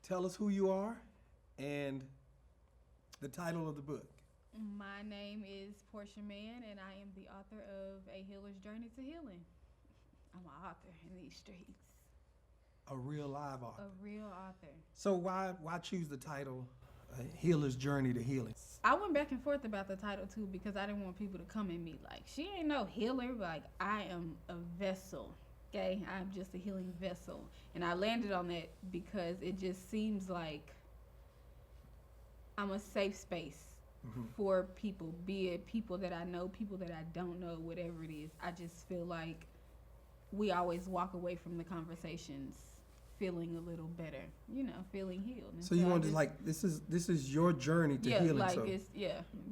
Tell us who you are and the title of the book. My name is Porcia Mann, and I am the author of A Healer's Journey to Healing. I'm an author in these streets. A real live author. A real author. So why choose the title, Healer's Journey to Healing? I went back and forth about the title too because I didn't want people to come at me like, she ain't no healer, but like, I am a vessel. Okay, I'm just a healing vessel. And I landed on that because it just seems like I'm a safe space for people, be it people that I know, people that I don't know, whatever it is. I just feel like we always walk away from the conversations feeling a little better, feeling healed. And so you want to this is your journey to healing.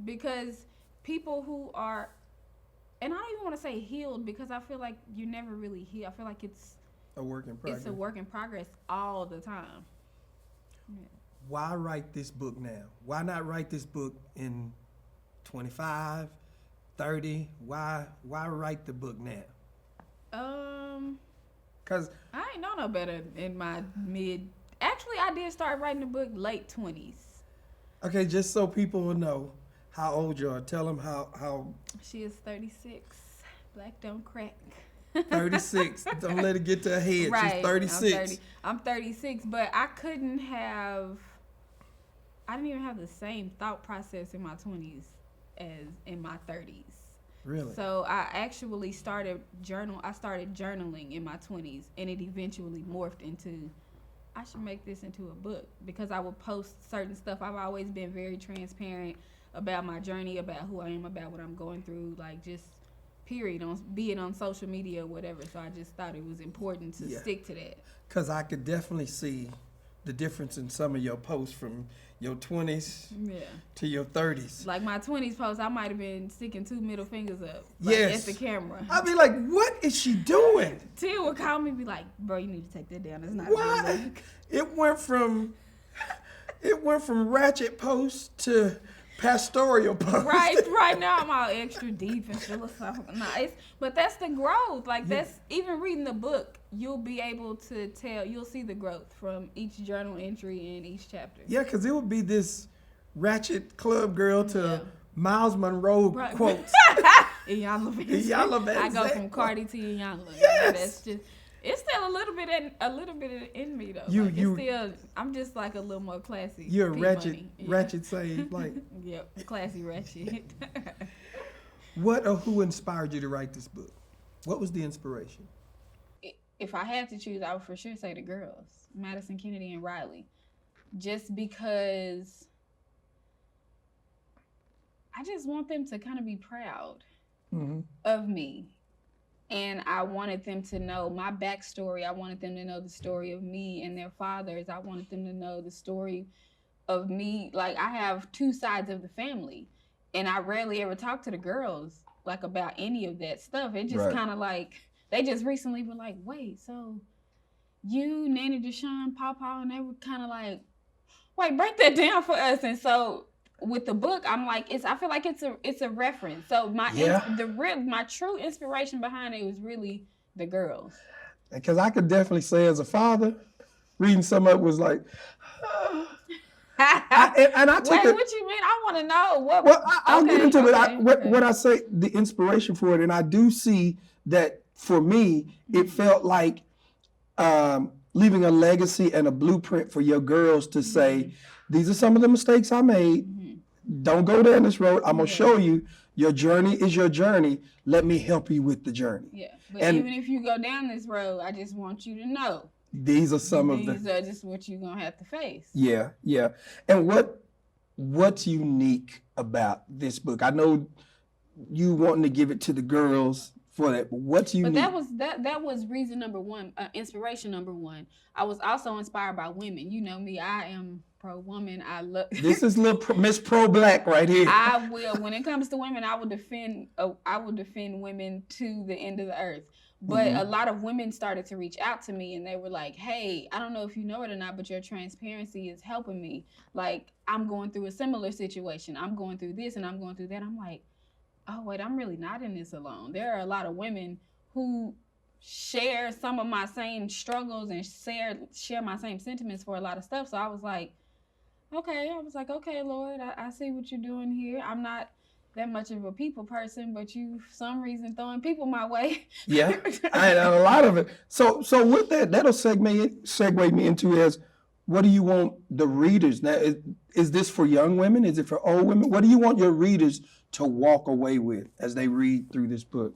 Because people who are, and I don't even want to say healed because I feel like you're never really healed. I feel like it's a work in progress. It's a work in progress all the time. Yeah. Why write this book now? Why not write this book in 25, 30? Why write the book now? Cause I ain't know no better in my Actually, I did start writing the book late 20s. Okay, just so people will know how old you are. Tell them how. She is 36. Black don't crack. 36. Don't let it get to her head. Right. She's 36. I'm 36, but I didn't even have the same thought process in my 20s as in my 30s. Really? So I actually started journaling in my 20s, and it eventually morphed into, I should make this into a book because I would post certain stuff. I've always been very transparent about my journey, about who I am, about what I'm going through, like just period, be it on social media or whatever. So I just thought it was important to stick to that. Because I could definitely see the difference in some of your posts from your 20s to your 30s. Like my 20s post, I might have been sticking 2 middle fingers up at the camera. I'd be like, what is she doing? Tia would call me and be like, bro, you need to take that down. It's not what? a good look. It went from ratchet posts to pastoral posts. Right now I'm all extra deep and philosophical. But that's the growth. That's even reading the book, you'll be able to tell, you'll see the growth from each journal entry in each chapter. Yeah, because it would be this ratchet club girl to Miles Monroe quotes. Iyanla Van I go Zandt. from Cardi to Iyanla. Yes. That's just, it's still a little bit in me though. I'm just like a little more classy. You're a P-Money. ratchet save, Yep, classy ratchet. What or who inspired you to write this book? What was the inspiration? If I had to choose, I would for sure say the girls, Madison, Kennedy, and Riley, just because I just want them to kind of be proud of me. And I wanted them to know my backstory. I wanted them to know the story of me and their fathers. I wanted them to know the story of me. Like, I have 2 sides of the family, and I rarely ever talk to the girls, like, about any of that stuff. It just kind of like, they just recently were like, wait, so you, Nanny Deshaun, Pawpaw, and they were kind of like, wait, break that down for us. And so with the book, I'm like, I feel like it's a reference. So my true inspiration behind it was really the girls. Because I could definitely say as a father, reading some of it was like, and I took it. What you mean? I want to know what. Well, I'll get into it. What I say, the inspiration for it, and I do see that for me, it felt like leaving a legacy and a blueprint for your girls to say, these are some of the mistakes I made. Don't go down this road. I'm going to show you your journey is your journey. Let me help you with the journey. Yeah. But even if you go down this road, I just want you to know. These are These are just what you're going to have to face. Yeah. And what's unique about this book? I know you wanting to give it to the girls for that, but what's unique? But that was reason number one, inspiration number one. I was also inspired by women. You know me, I am pro-woman. I love. This is little Miss Pro-Black right here. I will. When it comes to women, I will defend women to the end of the earth. But a lot of women started to reach out to me, and they were like, hey, I don't know if you know it or not, but your transparency is helping me. Like, I'm going through a similar situation. I'm going through this and I'm going through that. I'm like, oh, wait, I'm really not in this alone. There are a lot of women who share some of my same struggles and share my same sentiments for a lot of stuff. So I was like, okay, Lord, I see what you're doing here. I'm not that much of a people person, but you, for some reason, throwing people my way. Yeah, I had a lot of it. So with that, that'll segue me into is, what do you want the readers now? Is this for young women? Is it for old women? What do you want your readers to walk away with as they read through this book?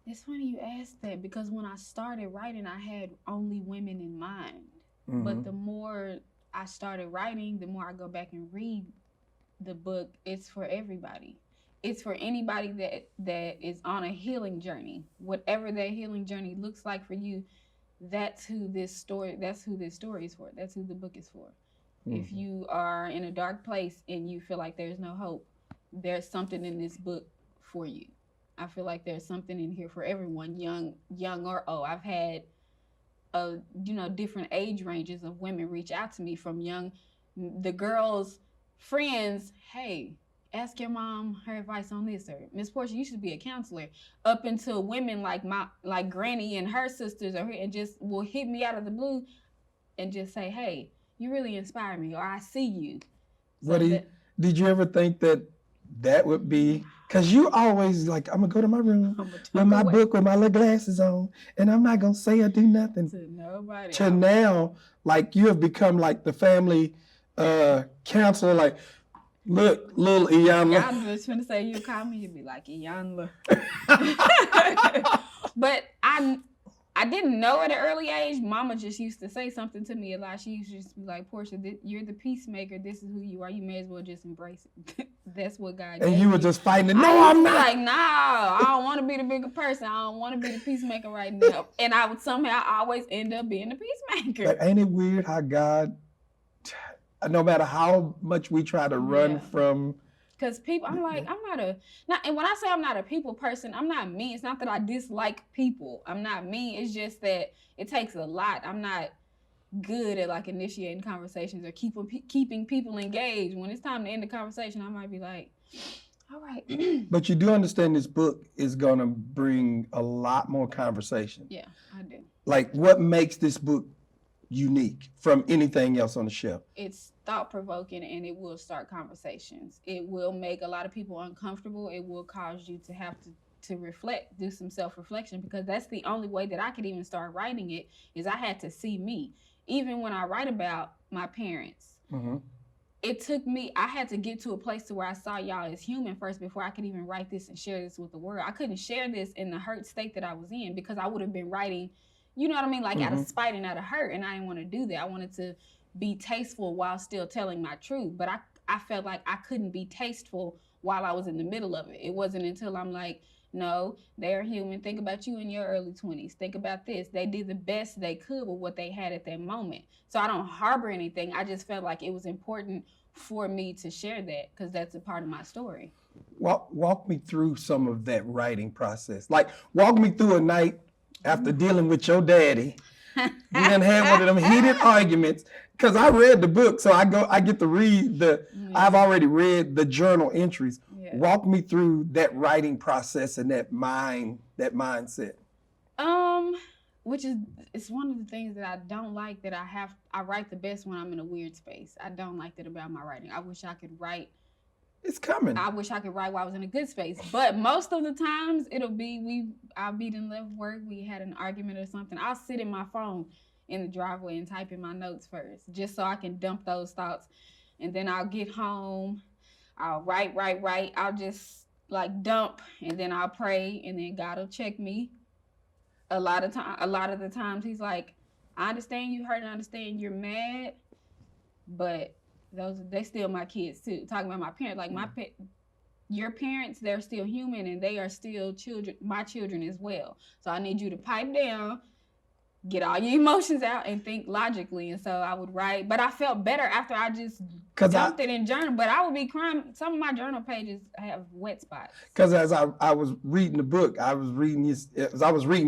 It's funny you asked that, because when I started writing, I had only women in mind. Mm-hmm. But the more I started writing, the more I go back and read the book, it's for everybody. It's for anybody that is on a healing journey. Whatever that healing journey looks like for you, that's who this story is for. That's who the book is for. Mm-hmm. If you are in a dark place and you feel like there's no hope, there's something in this book for you. I feel like there's something in here for everyone, young or old. I've had different age ranges of women reach out to me, from the girls' friends, hey, ask your mom her advice on this, or Miss Portia, you should be a counselor, up until women like Granny and her sisters, and just will hit me out of the blue and just say, hey, you really inspire me, or I see you. So did you ever think that would be, because you always like, I'm gonna go to my room with my book with my little glasses on, and I'm not gonna say or do nothing to nobody. To now, like, you have become like the family counselor. Like, look, little Iyanla. I was just trying to say, you call me, you'd be like, Iyanla. But I didn't know at an early age. Mama just used to say something to me a lot. She used to just be like, Portia, you're the peacemaker. This is who you are. You may as well just embrace it. That's what God gave And you were just fighting it. No, I'm not. Like, no, I don't want to be the bigger person. I don't want to be the peacemaker right now. And I would somehow always end up being the peacemaker. But ain't it weird how God, no matter how much we try to run from... Because people, I'm like, and when I say I'm not a people person, I'm not mean. It's not that I dislike people. I'm not mean. It's just that it takes a lot. I'm not good at like initiating conversations or keeping people engaged. When it's time to end the conversation, I might be like, all right. But you do understand this book is going to bring a lot more conversation. Yeah, I do. Like, what makes this book unique from anything else on the shelf? It's thought-provoking, and it will start conversations. It will make a lot of people uncomfortable. It will cause you to have to reflect, do some self-reflection, because that's the only way that I could even start writing it, is I had to see me. Even when I write about my parents, mm-hmm. It took me, I had to get to a place to where I saw y'all as human first before I could even write this and share this with the world. I couldn't share this in the hurt state that I was in, because I would have been writing, you know what I mean? Like, mm-hmm. out of spite and out of hurt. And I didn't want to do that. I wanted to be tasteful while still telling my truth. But I felt like I couldn't be tasteful while I was in the middle of it. It wasn't until I'm like, no, they're human. Think about you in your early 20s. Think about this. They did the best they could with what they had at that moment. So I don't harbor anything. I just felt like it was important for me to share that, because that's a part of my story. Walk me through some of that writing process. Like, walk me through a night after dealing with your daddy. You done had one of them heated arguments, because I read the book, so I get to read I've already read the journal entries. Yeah. Walk me through that writing process and that mindset. It's one of the things that I don't like, that I write the best when I'm in a weird space. I don't like that about my writing. I wish I could write. It's coming. I wish I could write while I was in a good space. But most of the times it'll be, I'll be done left work, we had an argument or something. I'll sit in my phone in the driveway and type in my notes first, just so I can dump those thoughts. And then I'll get home, I'll write. I'll just like dump, and then I'll pray, and then God will check me. A lot of the times he's like, I understand you hurt, I understand you're mad, but they still my kids too. Talking about my parents, like your parents, they're still human, and they are still children, my children as well. So I need you to pipe down, get all your emotions out, and think logically. And so I would write, but I felt better after I just dumped it in journal. But I would be crying. Some of my journal pages have wet spots. Because as I was reading the book, I was reading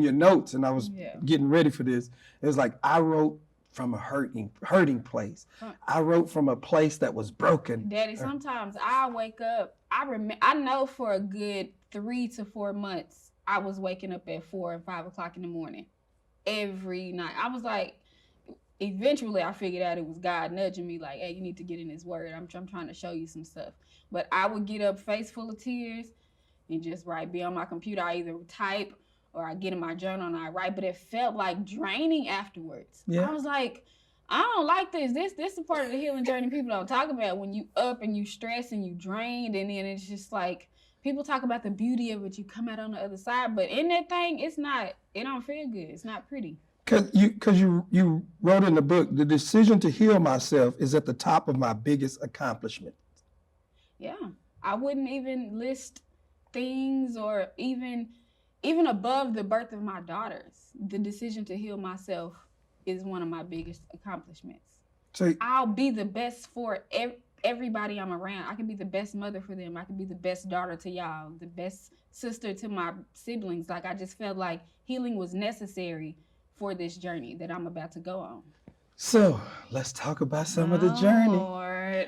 your notes, and I was getting ready for this. It was like, I wrote from a hurting place. I wrote from a place that was broken. Daddy, sometimes I wake up, I know for a good 3 to 4 months, I was waking up at 4 and 5 o'clock in the morning every night. I was like, eventually I figured out it was God nudging me like, hey, you need to get in his word. I'm trying to show you some stuff. But I would get up face full of tears and just be on my computer. I either type or I get in my journal and I write, but it felt like draining afterwards. Yeah. I was like, I don't like this. This is part of the healing journey people don't talk about, when you up and you stress and you drained, and then it's just like, people talk about the beauty of it, you come out on the other side, but in that thing, it don't feel good. It's not pretty. Because you wrote in the book, the decision to heal myself is at the top of my biggest accomplishment. Yeah. I wouldn't even list things, or even above the birth of my daughters. The decision to heal myself is one of my biggest accomplishments. So I'll be the best for everybody I'm around. I can be the best mother for them. I can be the best daughter to y'all, the best sister to my siblings. Like, I just felt like healing was necessary for this journey that I'm about to go on. So let's talk about some of the journey. Lord.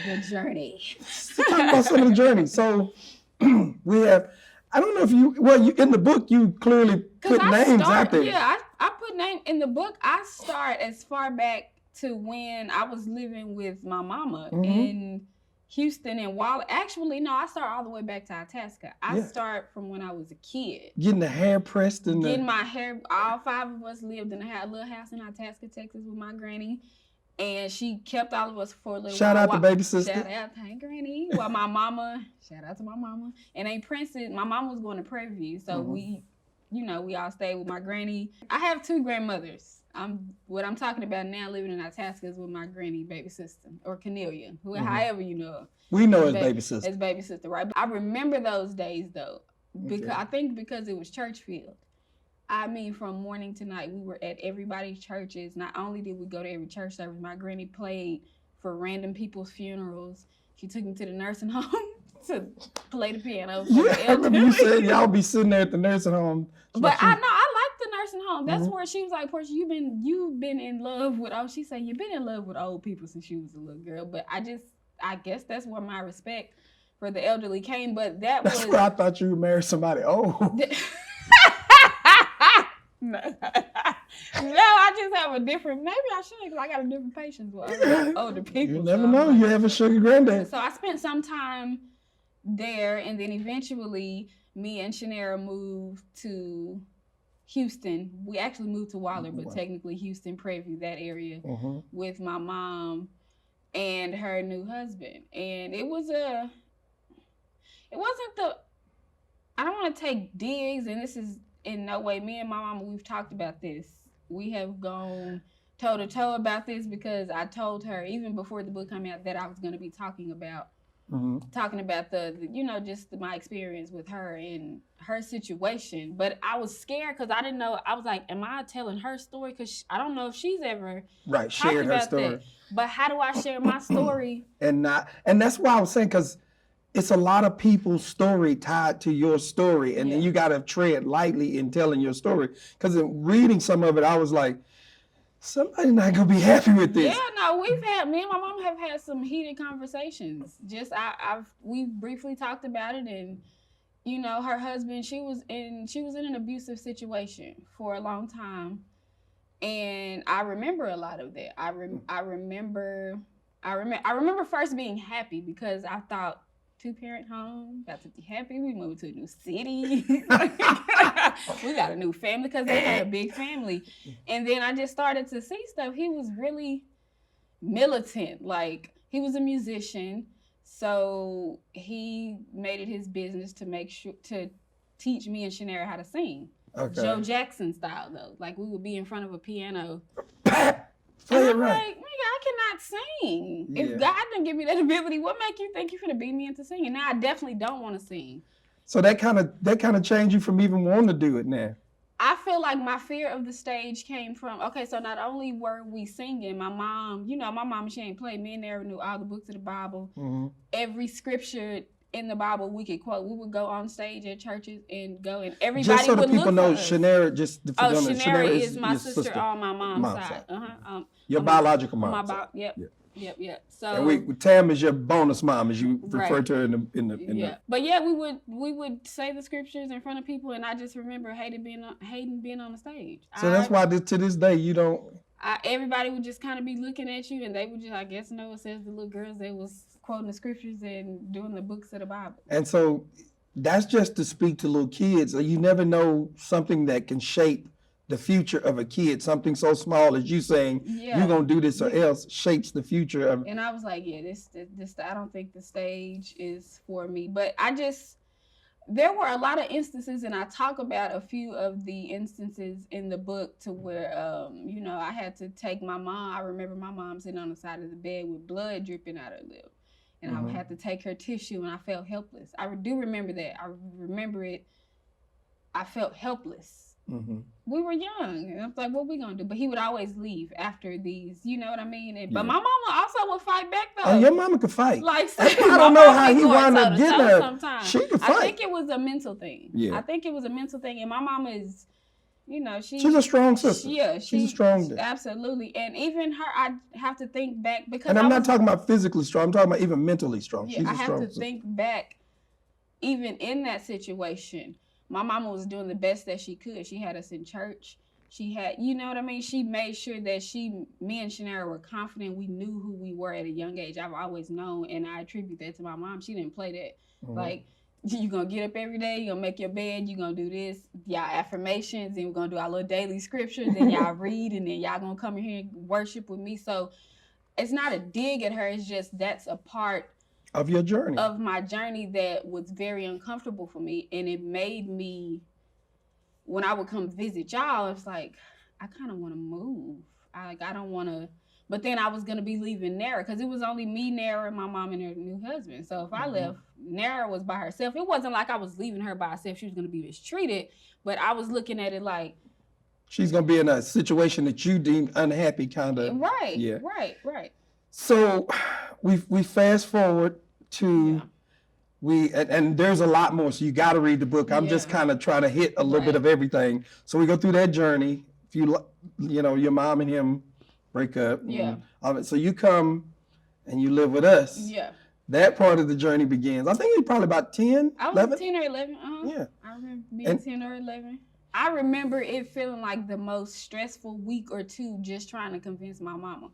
The journey. Let's talk about some of the journey. So we have, I don't know if you in the book, you clearly put names out there. Yeah, I put name in the book. I start as far back to when I was living with my mama in Houston and Waller. Actually, no, I start all the way back to Itasca. I start from when I was a kid. Getting the hair pressed and getting my hair. All 5 of us lived in a little house in Itasca, Texas, with my granny, and she kept all of us for a little while. Shout out to baby sister. Shout out to Aunt Granny. While my mama, shout out to my mama, and Aunt Princess. My mama was going to Prairie View, so we all stayed with my granny. I have 2 grandmothers. What I'm talking about now, living in Itasca, is with my granny, baby sister, or Cornelia, however you know her. We know as baby sister. As baby sister, right? But I remember those days though, because I think because it was church field. I mean, from morning to night, we were at everybody's churches. Not only did we go to every church service, my granny played for random people's funerals. She took me to the nursing home to play the piano. I remember you said y'all be sitting there at the nursing home. But I like the nursing home. That's where she was like, Portia, you've been in love with, she said, you've been in love with old people since she was a little girl. But I guess that's where my respect for the elderly came. But that's where I thought you would marry somebody old. No, I just have a different, maybe I should, because I got a different patience with older people. You never know, you have a sugar granddad. So I spent some time there, and then eventually me and Shanera moved to Houston. We actually moved to Waller, but technically Houston, Prairie View, that area, with my mom and her new husband. And it wasn't I don't want to take digs, and this is in no way, me and my mama, we've talked about this. We have gone toe to toe about this, because I told her even before the book came out that I was going to be talking about the just my experience with her and her situation. But I was scared because I didn't know. I was like, am I telling her story? Because I don't know if she's ever shared her story. That. But how do I share my story? And that's why I was saying, because it's a lot of people's story tied to your story, and then you got to tread lightly in telling your story. Because in reading some of it, I was like, somebody's not gonna be happy with this. Yeah, no, me and my mom have had some heated conversations. We briefly talked about it, and her husband, she was in an abusive situation for a long time, and I remember a lot of that. I remember first being happy because I thought, 2-parent home, got to be happy. We moved to a new city. We got a new family because they had a big family. And then I just started to see stuff. He was really militant. Like, he was a musician. So he made it his business to teach me and Shanera how to sing. Okay. Joe Jackson style, though. Like, we would be in front of a piano. Play it right. Like, nigga, I cannot sing. Yeah. If God didn't give me that ability, what make you think you're gonna beat me into singing? Now I definitely don't want to sing. So that kind of changed you from even wanting to do it now. I feel like my fear of the stage came from, so not only were we singing, my mom, she ain't played. Me and Nara knew all the books of the Bible. Every scripture in the Bible we could quote. We would go on stage at churches and go, and everybody would look for us. Just so the people know, Shanera, Shanera is my sister on my mom's side. Your biological mom. Yep. Yep. So and Tam is your bonus mom, as you refer right. to her in the. But yeah, we would say the scriptures in front of people, and I just remember hating being on the stage. So that's why to this day you don't. Everybody would just kind of be looking at you, and they would just, I guess, know it says the little girls, they was quoting the scriptures and doing the books of the Bible. And so that's just to speak to little kids. You never know something that can shape the future of a kid. Something so small as you saying, you're going to do this or else shapes the future of. And I was like, yeah, this, I don't think the stage is for me. But there were a lot of instances, and I talk about a few of the instances in the book to where, I had to take my mom. I remember my mom sitting on the side of the bed with blood dripping out her lip. And I had to take her tissue, and I felt helpless. I do remember that. I remember it. I felt helpless. Mm-hmm. We were young. And I was like, what are we going to do? But he would always leave after these, you know what I mean? But my mama also would fight back, though. Oh, your mama could fight. Like, I don't know how he wound up getting her. Sometimes. She could fight. I think it was a mental thing. Yeah. I think it was a mental thing. And my mama is, she's a strong sister. She's a strong sister. Absolutely. And even her, I have to think back because and I'm not talking about physically strong. I'm talking about even mentally strong. Yeah, I have to think back, even in that situation. My mama was doing the best that she could. She had us in church. She had, you know what I mean? She made sure that me and Shannara were confident. We knew who we were at a young age. I've always known, and I attribute that to my mom. She didn't play that. Mm-hmm. Like, you're going to get up every day, you're going to make your bed, you're going to do this, y'all affirmations, and we're going to do our little daily scriptures, and y'all read, and then y'all going to come in here and worship with me. So it's not a dig at her. It's just that's a part of your journey, of my journey that was very uncomfortable for me. And it made me, when I would come visit y'all, it's like, I kind of want to move. I don't want to, but then I was going to be leaving Nara because it was only me, Nara, and my mom and her new husband. So if I left, Nara was by herself. It wasn't like I was leaving her by herself. She was going to be mistreated, but I was looking at it like, she's going to be in a situation that you deem unhappy, kind of. Right, yeah. Right. So we fast forward to and there's a lot more, so you got to read the book. I'm just kind of trying to hit a little bit of everything. So we go through that journey. If your mom and him break up. Yeah. So you come and you live with us. Yeah. That part of the journey begins. I think you're probably about 10, I was 11? 10 or 11. Yeah. I remember being 10 or 11. I remember it feeling like the most stressful week or two just trying to convince my mama.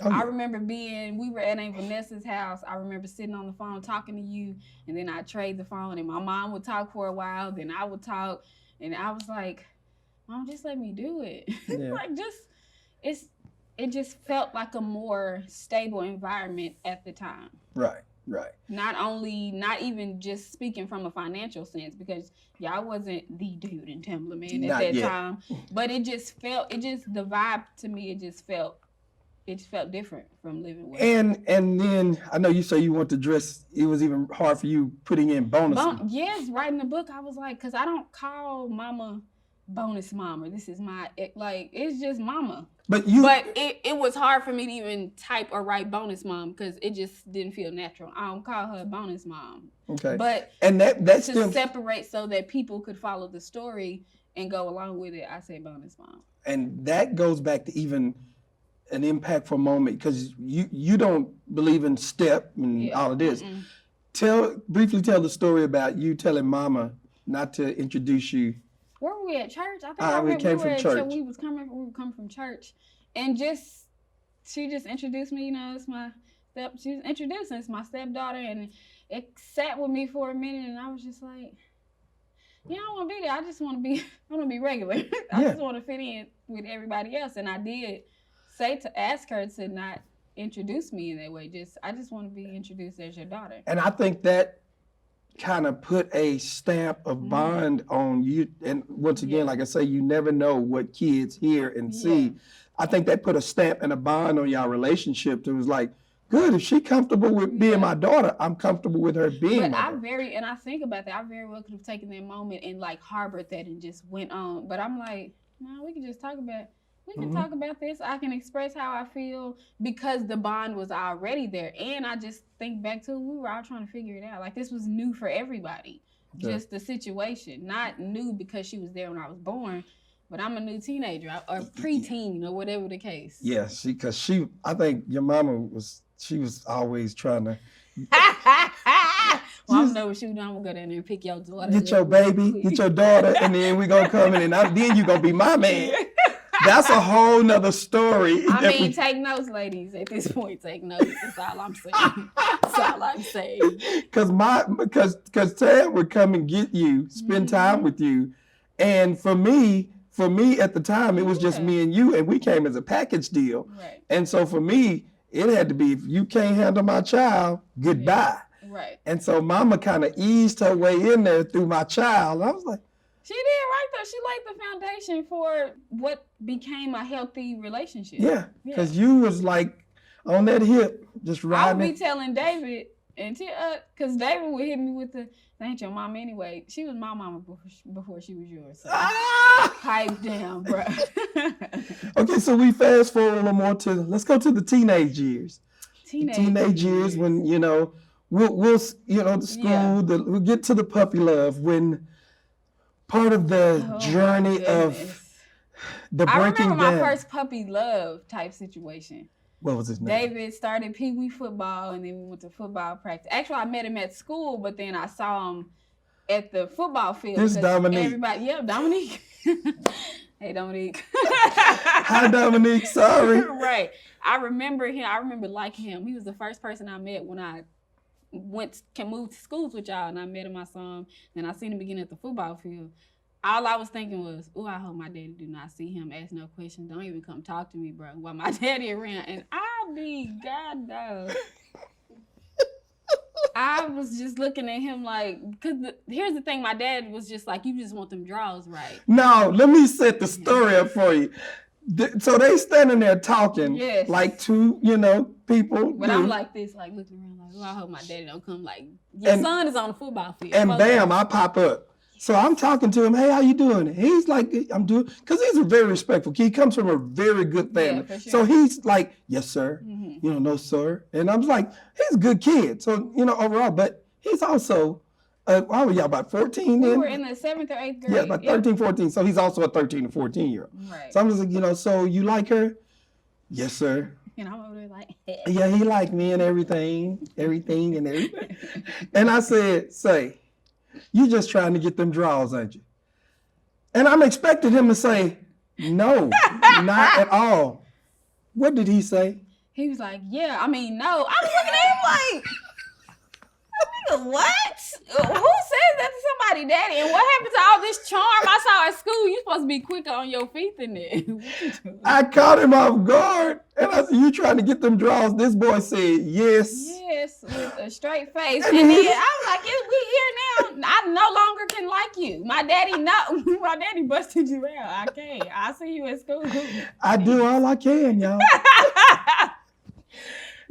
Oh, yeah. I remember we were at Aunt Vanessa's house. I remember sitting on the phone talking to you, and then I'd trade the phone, and my mom would talk for a while, then I would talk, and I was like, Mom, just let me do it. Yeah. It just felt like a more stable environment at the time. Right. Not even just speaking from a financial sense, because y'all wasn't the dude in Timberland at that time, but the vibe to me, it felt different from living with. And then I know you say you want to dress. It was even hard for you putting in bonus. Yes, writing the book, I was like, because I don't call Mama bonus mama. This is it's just Mama. But it was hard for me to even type or write bonus mom because it just didn't feel natural. I don't call her bonus mom. Okay. But that's to separate so that people could follow the story and go along with it, I say bonus mom. And that goes back to even an impactful moment, because you don't believe in step and all of this. Briefly tell the story about you telling Mama not to introduce you. Where were we at church? I think we came from church. We were coming from church, and she just introduced me. It's my she was introducing it's my stepdaughter, and it sat with me for a minute, and I was just like, I don't want to be there. I just want to be regular. I just want to fit in with everybody else, and I did ask her to not introduce me in that way. I just want to be introduced as your daughter. And I think that kind of put a stamp of bond on you. And once again, like I say, you never know what kids hear and see. I think that put a stamp and a bond on y'all relationship. It was like, good, if she's comfortable with being my daughter, I'm comfortable with her being my daughter. And I think about that, I very well could have taken that moment and harbored that and just went on. But I'm like, no, we can just talk about it. We can talk about this. I can express how I feel because the bond was already there. And I just think back to we were all trying to figure it out. Like, this was new for everybody. Okay. Just the situation. Not new because she was there when I was born, but I'm a new teenager or preteen or whatever the case. Yes, because I think your mama was she was always trying to Well, I know what you do. I'm gonna go down there and pick your daughter. get your baby, get your daughter, and then we gonna come in, and then you gonna be my man. That's a whole nother story. I mean, take notes, ladies. At this point, take notes. That's all I'm saying. That's all I'm saying. Because Ted would come and get you, spend time with you, and for me at the time, it was just me and you, and we came as a package deal. Right. And so for me, it had to be, if you can't handle my child, goodbye. Right. And so Mama kind of eased her way in there through my child. I was like, she did right though. She laid the foundation for what became a healthy relationship. yeah, because you was like on that hip, just I riding. would be telling David, because David would hit me with that ain't your mom anyway. She was my mama before she was yours. So pipe down, bro. Okay, so we fast forward a little more let's go to the teenage years. Teenage years when, we'll the school, we'll get to the puppy love, when part of the journey of the breaking down. I remember my first puppy love type situation. What was his name? David started Pee Wee football, and then we went to football practice. Actually, I met him at school, but then I saw him at the football field. This Dominique. Dominique. Hey, Dominique. Hi, Dominique. Sorry. Right. I remember him. I remember liking him. He was the first person I met when I moved to schools with y'all, and I met him. I saw him, and I seen him again at the football field. All I was thinking was, I hope my daddy do not see him, ask no questions, don't even come talk to me, bro, while my daddy around. And I'll be God dog. I was just looking at him like, because here's the thing, my dad was just like, you just want them draws right. No, let me set the story up for you. So they standing there talking, like two, people. But I'm like this, like looking around like, I hope my daddy don't come, like, your son is on the football field. And bam, I pop up. So I'm talking to him, hey, how you doing? And he's like, I'm doing, because he's a very respectful kid. He comes from a very good family. Yeah, for sure. So he's like, yes, sir. Mm-hmm. No, sir. And I'm like, he's a good kid. So, overall, but he's also, how were y'all, about 14 then? We were in the 7th or 8th grade. Yeah, about 13, 14. So he's also a 13 or 14-year-old. Right. So I'm just like, so you like her? Yes, sir. And I'm over there like, yeah, he liked me and everything. And I said, say, you just trying to get them draws, ain't you? And I'm expecting him to say, no, not at all. What did he say? He was like, no. I was looking at him like, what? Who says that to somebody, daddy? And what happened to all this charm I saw at school? You supposed to be quicker on your feet than that. I caught him off guard. And I said, you trying to get them draws? This boy said, yes. Yes, with a straight face. And then I was like, we here now. I no longer can like you. My daddy busted you out. I can't. I'll see you at school. I do all I can, y'all.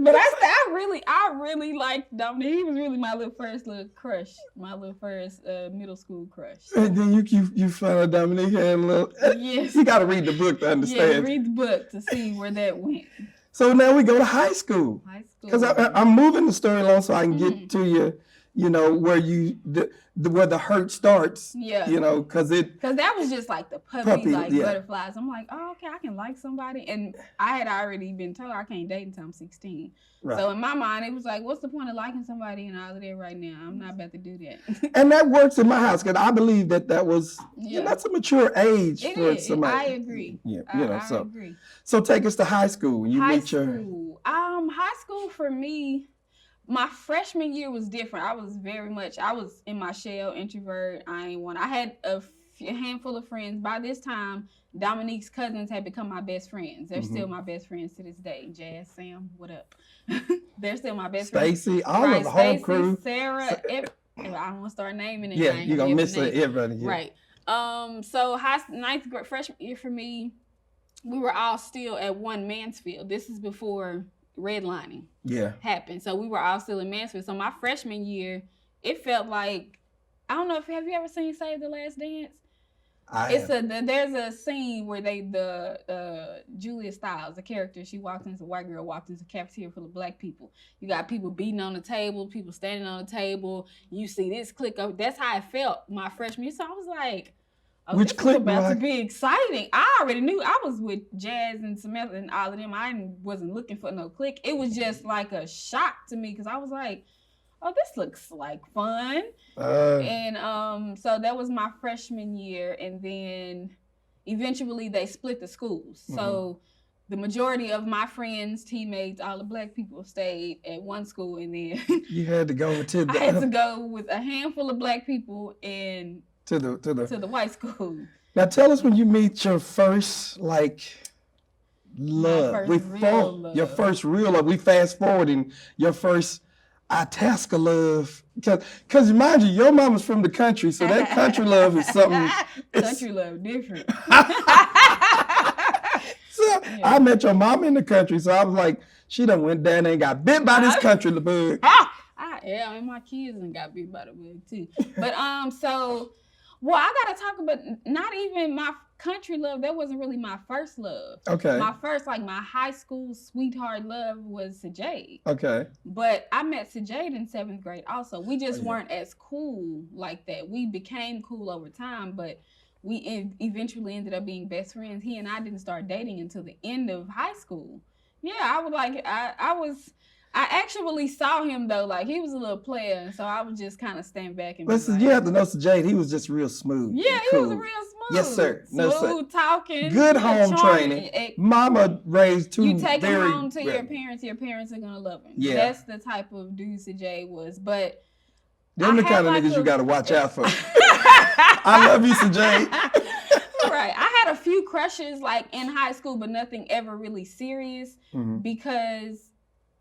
But I really liked Dominic. He was really my first crush, my first middle school crush. And then you found out Dominique had a little. Yes. You got to read the book to understand. Yeah, read the book to see where that went. So now we go to high school. Because I'm moving the story along so I can get to where the hurt starts. Yeah. Because that was just like the puppy butterflies. I'm like, oh, okay, I can like somebody. And I had already been told I can't date until I'm 16. Right. So in my mind, it was like, what's the point of liking somebody and all of that right now? I'm not about to do that. And that works in my house because I believe that was, that's a mature age for somebody. I agree. Yeah, I agree. So take us to high school. High school for me, my freshman year was different. I was in my shell, introvert. I had a handful of friends. By this time, Dominique's cousins had become my best friends. They're still my best friends to this day. Jazz, Sam, what up? They're still my best friends. Stacy, all of the whole crew. Sarah, I don't want to start naming it. Yeah, you're going to miss everybody. Yeah. Right. So ninth grade, freshman year for me, we were all still at one Mansfield. This is before redlining happened. So we were all still in Mansfield. So my freshman year, it felt like, I don't know have you ever seen Save the Last Dance? There's a scene where Julia Stiles, the character, a white girl walks into a cafeteria full of black people. You got people beating on the table, people standing on the table. You see this click up. That's how it felt my freshman year. So I was like, Oh, Which this clique is about do I- to be exciting. I already knew. I was with Jazz and Samantha and all of them. I wasn't looking for no clique. It was just like a shock to me because I was like, oh, this looks like fun. And so that was my freshman year. And then eventually they split the schools. So the majority of my friends, teammates, all the black people stayed at one school. And then you had to go to the... I had to go with a handful of black people and to the white school. Now tell us when you meet your first like love. Your first real love. We fast forwarding your first Itasca love. Because mind you, your mama's from the country, so that country love is something. Country love different. So I met your mom in the country, so I was like, she done went down there and got bit by this country bug. Yeah, and my kids done got bit by the bug too. But well, I gotta talk about not even my country love. That wasn't really my first love. Okay. My first, like my high school sweetheart love was Sajade. Okay. But I met Sajade in 7th grade also. We just weren't as cool like that. We became cool over time, but we eventually ended up being best friends. He and I didn't start dating until the end of high school. Yeah, I actually saw him though, like he was a little player, and so I would just kind of stand back and listen. like, you have to know, Jade. He was just real smooth. Yeah, he was real smooth. Yes, sir. Smooth talking. Good home training. Mama raised two. You take him home to your parents. Your parents are gonna love him. Yeah, that's the type of dude Jay was. But them the kind of niggas you gotta watch out for. I love you, Jade. Right. I had a few crushes like in high school, but nothing ever really serious because.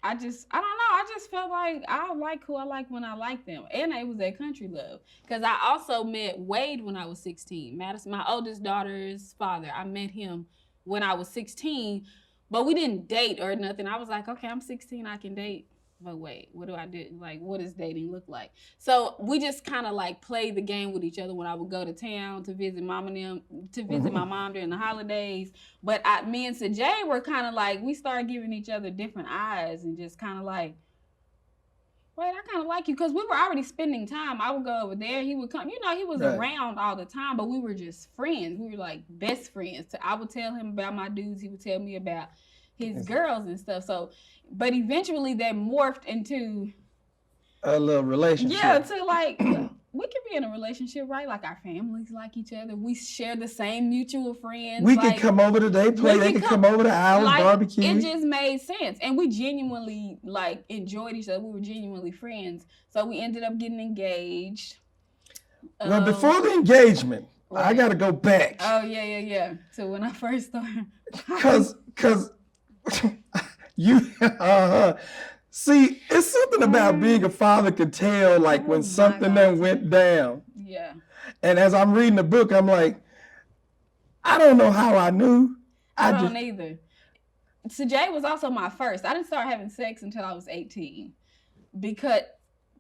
I don't know. I just felt like I like who I like when I like them. And it was that country love. Because I also met Wade when I was 16. Madison, my oldest daughter's father. I met him when I was 16. But we didn't date or nothing. I was like, okay, I'm 16. I can date. But wait, what do I do? Like, what does dating look like? So we just kind of like played the game with each other when I would go to town to visit mom and them, to visit my mom during the holidays. But me and Sajay were kind of like, we started giving each other different eyes and just kind of like, wait, I kind of like you. Because we were already spending time. I would go over there. He would come. You know, he was around all the time, but we were just friends. We were like best friends. I would tell him about my dudes. He would tell me about his girls and stuff. So, but eventually that morphed into a little relationship. Yeah, to like, we could be in a relationship, right? Like our families like each other. We share the same mutual friends. We could come over today, play. They could come over to ours, like, barbecue. It just made sense. And we genuinely like enjoyed each other. We were genuinely friends. So we ended up getting engaged. Well, before the engagement, I got to go back. Oh, yeah. So when I first started. Because you, see, it's something about being a father could tell, like when something that went down. Yeah. And as I'm reading the book, I'm like, I don't know how I knew. I don't either. Sajay was also my first. I didn't start having sex until I was 18 because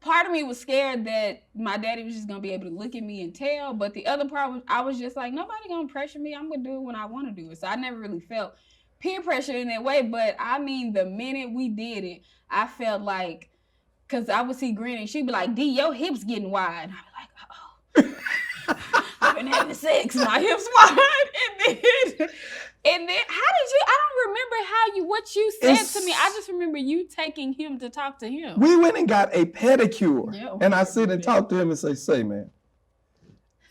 part of me was scared that my daddy was just going to be able to look at me and tell. But the other part was I was just like, nobody going to pressure me. I'm going to do it when I want to do it. So I never really felt peer pressure in that way. But I mean, the minute we did it, I felt like, because I would see Granny, she'd be like, D, your hips getting wide. I'd be like, uh-oh. I've been having sex, my hips wide. And then how did you, I don't remember what you said to me. I just remember you taking him to talk to him. We went and got a pedicure. Yeah, and I sit and talk to him and say, man,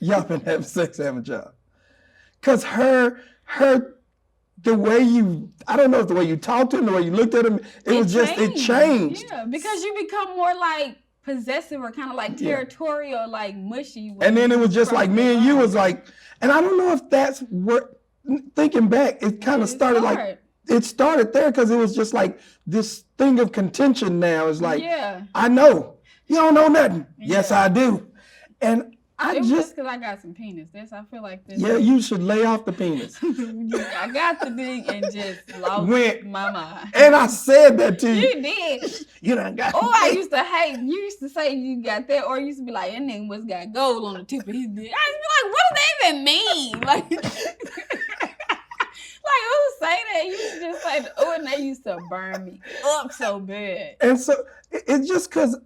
y'all been having sex, haven't y'all? Because her, the way you, I don't know if the way you talked to him, the way you looked at him, it changed. Yeah, because you become more like possessive or kind of like territorial, like mushy. And then it was just like me and you was like, and I don't know if that's what, thinking back, it kind of started like, it started there because it was just like this thing of contention now is like, I know, you don't know nothing. Yeah. Yes, I do. And it was just because I got some penis. I feel like this. Yeah, you should lay off the penis. I got the thing and just lost my mind. And I said that to you. You did. You done got I used to hate. You used to say you got that, or you used to be like, that nigga must got gold on the tip of his dick. I used to be like, what does that even mean? Like, who say that? You used to just say, and they used to burn me up so bad. And so it's just because,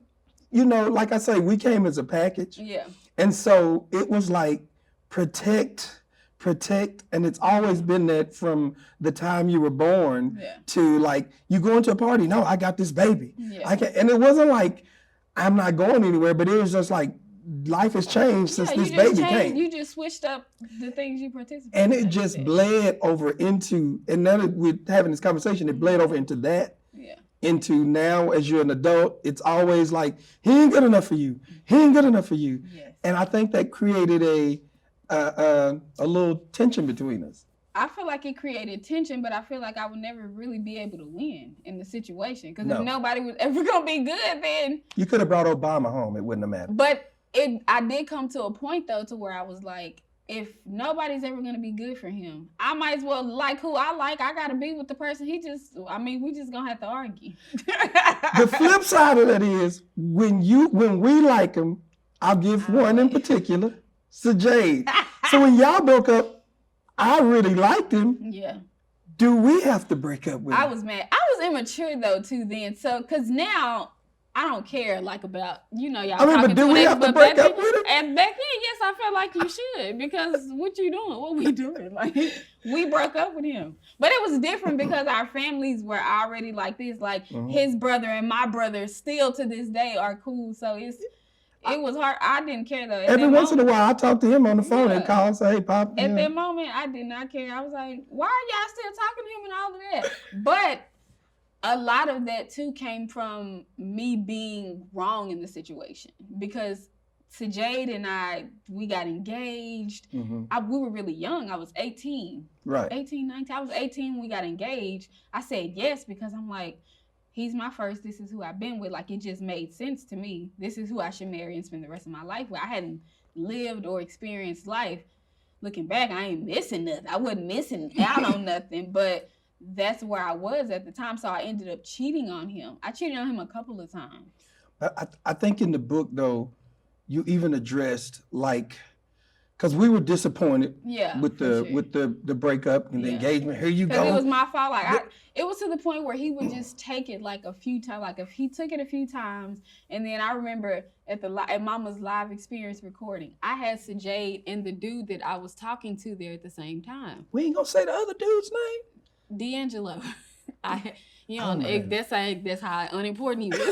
like I say, we came as a package. Yeah. And so it was like protect, and it's always been that from the time you were born to like you going to a party. No, I got this baby. Yeah. I can't, and it wasn't like I'm not going anywhere, but it was just like life has changed since this baby came. You just switched up the things you participated in. And it just bled over into, and now that we're having this conversation, it bled over into that. Yeah. Into now as you're an adult, it's always like, he ain't good enough for you. He ain't good enough for you. Yes. And I think that created a little tension between us. I feel like it created tension, but I feel like I would never really be able to win in the situation. Because if nobody was ever going to be good, then... You could have brought Obama home. It wouldn't have mattered. But I did come to a point, though, to where I was like, if nobody's ever going to be good for him, I might as well like who I like. I got to be with the person. We just going to have to argue. The flip side of that is, when we like him, I'll give one in particular, Sajade. So when y'all broke up, I really liked him. Yeah. Do we have to break up with him? I was mad. I was immature though too then. So because now I don't care like about y'all. I mean, but do we have to break up with him? And back then, yes, I felt like you should, because what you doing? What we doing? Like, we broke up with him. But it was different because our families were already like this. Like his brother and my brother still to this day are cool. So it was hard. I didn't care though. Every once in a while, I talk to him on the phone and call and say, "Hey, Pop." At that moment, I did not care. I was like, "Why are y'all still talking to him and all of that?" But a lot of that too came from me being wrong in the situation, because Sajade and we got engaged. Mm-hmm. We were really young. I was 18. Right. 18, 19. I was 18 when we got engaged. I said yes because I'm like, he's my first. This is who I've been with. Like, it just made sense to me. This is who I should marry and spend the rest of my life with. I hadn't lived or experienced life. Looking back, I ain't missing nothing. I wasn't missing out on nothing, but that's where I was at the time. So I ended up cheating on him. I cheated on him a couple of times. I think in the book, though, you even addressed, like, because we were disappointed with the breakup and the engagement. Here you go. Because it was my fault. Like, it was to the point where he would just take it like a few times. Like, if he took it a few times, and then I remember at Mama's live experience recording, I had Sajade and the dude that I was talking to there at the same time. We ain't gonna say the other dude's name. D'Angelo. That's how unimportant he was.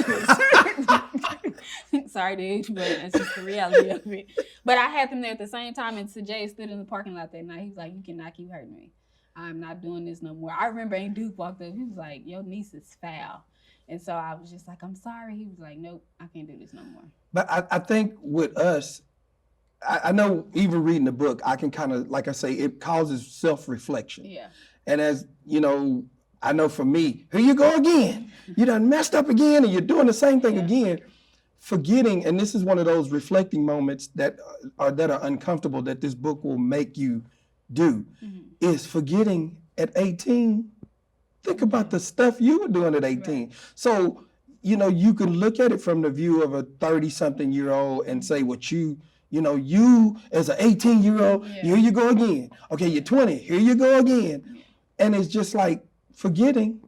Sorry, dude, but that's just the reality of it. But I had them there at the same time, and Sajade stood in the parking lot that night. He was like, "You cannot keep hurting me. I'm not doing this no more." I remember Duke walked up. He was like, "Your niece is foul." And so I was just like, "I'm sorry." He was like, "Nope, I can't do this no more." But I think with us, I know even reading the book, I can kind of, like I say, it causes self-reflection. Yeah. And as, I know for me, here you go again. You done messed up again, and you're doing the same thing again. Forgetting, and this is one of those reflecting moments that are uncomfortable that this book will make you do, is forgetting at 18. Think about the stuff you were doing at 18. Right. So, you can look at it from the view of a 30-something-year-old and say what you as an 18-year-old, here you go again. Okay, you're 20, here you go again. Yeah. And it's just like forgetting.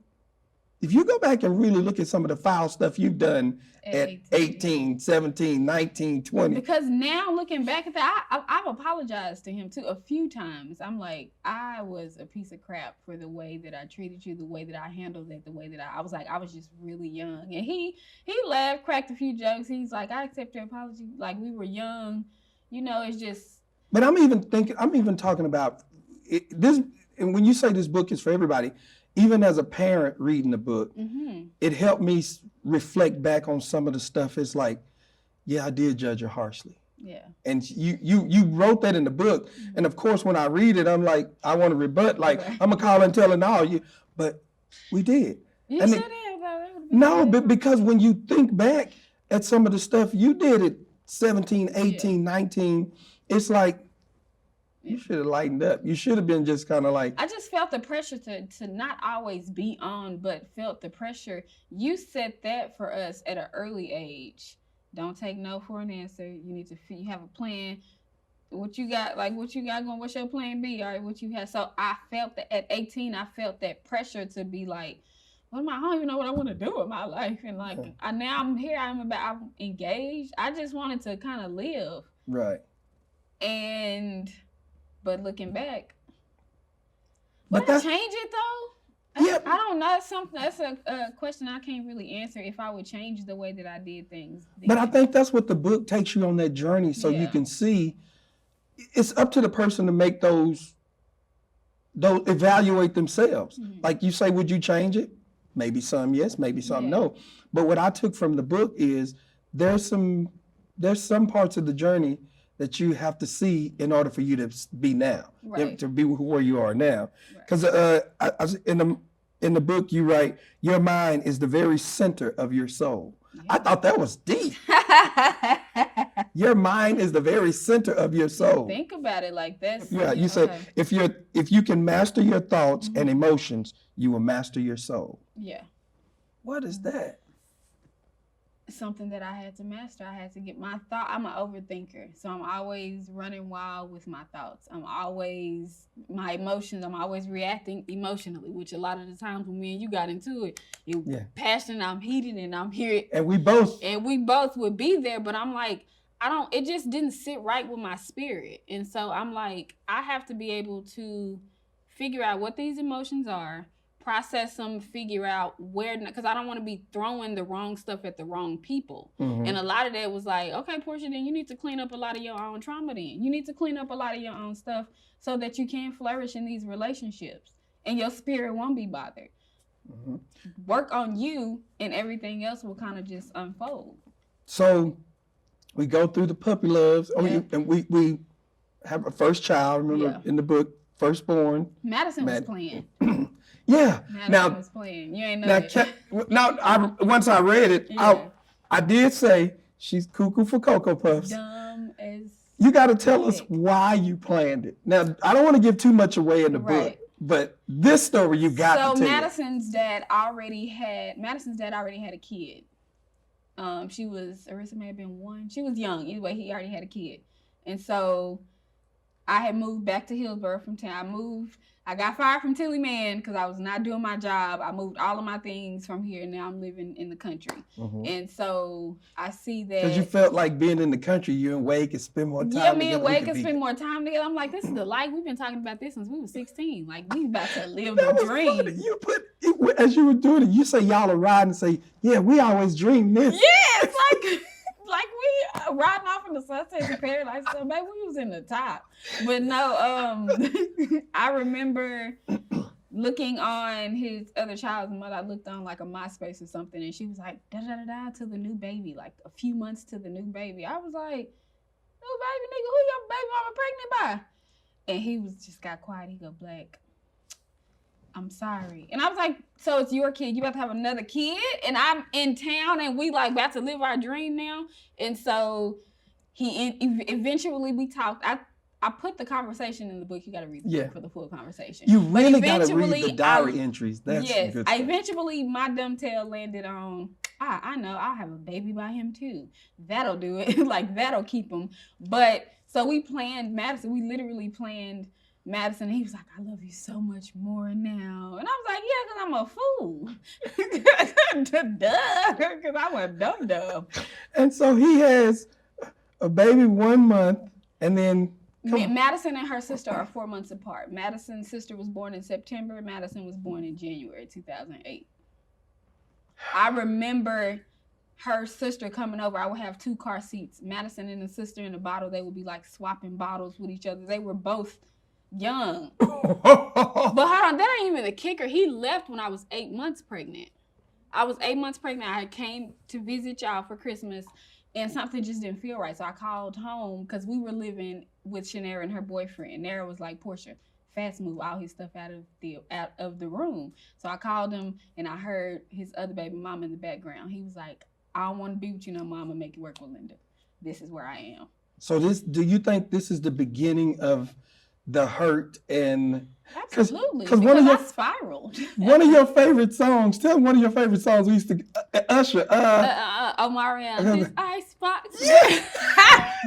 If you go back and really look at some of the foul stuff you've done at 18, 17, 19, 20. Because now looking back at that, I've apologized to him too a few times. I'm like, I was a piece of crap for the way that I treated you, the way that I handled it, the way that I was like, I was just really young. And he laughed, cracked a few jokes. He's like, I accept your apology. Like, we were young, it's just. But I'm even talking about this. And when you say this book is for everybody, even as a parent reading the book, it helped me reflect back on some of the stuff. It's like, yeah, I did judge her harshly. Yeah. And you wrote that in the book. And of course, when I read it, I'm like, I want to rebut. Like, I'm going to call and tell her, no, but we did. You should have, though. No, but because when you think back at some of the stuff you did at 17, 18, 19, it's like, you should have lightened up. You should have been just kind of like. I just felt the pressure to not always be on, but felt the pressure. You set that for us at an early age. Don't take no for an answer. You need to have a plan. What you got going? What's your plan B? All right, what you have. So I felt that at 18, I felt that pressure to be like, I don't even know what I want to do with my life. And like, now I'm here. I'm engaged. I just wanted to kind of live. Right. But looking back, But would I change it though? Yeah. I don't know. That's a question I can't really answer if I would change the way that I did things then. But I think that's what the book takes you on that journey, so you can see. It's up to the person to make those evaluate themselves. Mm-hmm. Like you say, would you change it? Maybe some yes, maybe some no. But what I took from the book is there's some parts of the journey that you have to see in order for you to be now, to be where you are now. Because in the book you write, your mind is the very center of your soul. Yeah. I thought that was deep. Your mind is the very center of your soul. Think about it like that. Yeah, you said if you can master your thoughts and emotions, you will master your soul. Yeah. What is that? Something that I had to master. I had to get my thought. I'm an overthinker, so I'm always running wild with my thoughts. My emotions. I'm always reacting emotionally, which a lot of the times when me and you got into it, you're passionate, I'm heated, and I'm here. And we both would be there, but I'm like, it just didn't sit right with my spirit. And so I'm like, I have to be able to figure out what these emotions are, process them, figure out where, because I don't want to be throwing the wrong stuff at the wrong people. Mm-hmm. And a lot of that was like, okay, Portia, then you need to clean up a lot of your own trauma then. You need to clean up a lot of your own stuff so that you can flourish in these relationships and your spirit won't be bothered. Mm-hmm. Work on you and everything else will kind of just unfold. So we go through the puppy loves, and we have a first child. Remember in the book, firstborn. Madison was playing. Yeah. Madison was playing. You ain't know that. Once I read it, I did say she's cuckoo for Cocoa Puffs. Dumb as. You got to tell us why you planned it. Now, I don't want to give too much away in the book, but this story you got to tell. So Madison's dad already had a kid. Arissa may have been 1. She was young. Anyway, he already had a kid. And so I had moved back to Hillsborough from town. I got fired from Tilly Man because I was not doing my job. I moved all of my things from here, and now I'm living in the country. Mm-hmm. And so I see that. Because you felt like being in the country, you and Wade could spend more time together. Yeah, me and Wade could spend more time together. I'm like, this is the life. We've been talking about this since we were 16. Like, we about to live the dream. Funny. As you were doing it, you say y'all are riding and say, yeah, we always dream this. Yeah, it's like we riding off in the Sunset to Paradise. So maybe we was in the top. But no, I remember looking on his other child's mother. I looked on like a MySpace or something, and she was like, da-da-da-da to the new baby, like a few months to the new baby. I was like, new baby, nigga, who your baby mama pregnant by? And he just got quiet. He go, Black, I'm sorry. And I was like, so it's your kid. You about to have another kid? And I'm in town and we like about to live our dream now. And so eventually we talked. I put the conversation in the book. You got to read the book for the full conversation. You really got to read the diary entries. That's good stuff. Eventually my dumb tail landed on, I know, I'll have a baby by him too. That'll do it. Like that'll keep him. But so we planned Madison. We literally planned Madison, and he was like, I love you so much more now. And I was like, yeah, because I'm a fool. Duh, because I'm a dum-dum. And so he has a baby 1 month, and then... Madison and her sister are 4 months apart. Madison's sister was born in September. Madison was born in January 2008. I remember her sister coming over. I would have 2 car seats. Madison and the sister in the bottle, they would be like swapping bottles with each other. They were both young. But hold on, that ain't even the kicker. He left when I was 8 months pregnant. I was 8 months pregnant. I came to visit y'all for Christmas, and something just didn't feel right. So I called home because we were living with Shannara and her boyfriend. Nara was like, Portia, fast move all his stuff out of the room. So I called him, and I heard his other baby mama in the background. He was like, I don't want to be with you no more. I'm gonna make it work with Linda. This is where I am. So do you think this is the beginning of the hurt? And absolutely, because I spiraled. One of your favorite songs. Tell me one of your favorite songs. We used to Usher. Omarion, this icebox. Yeah.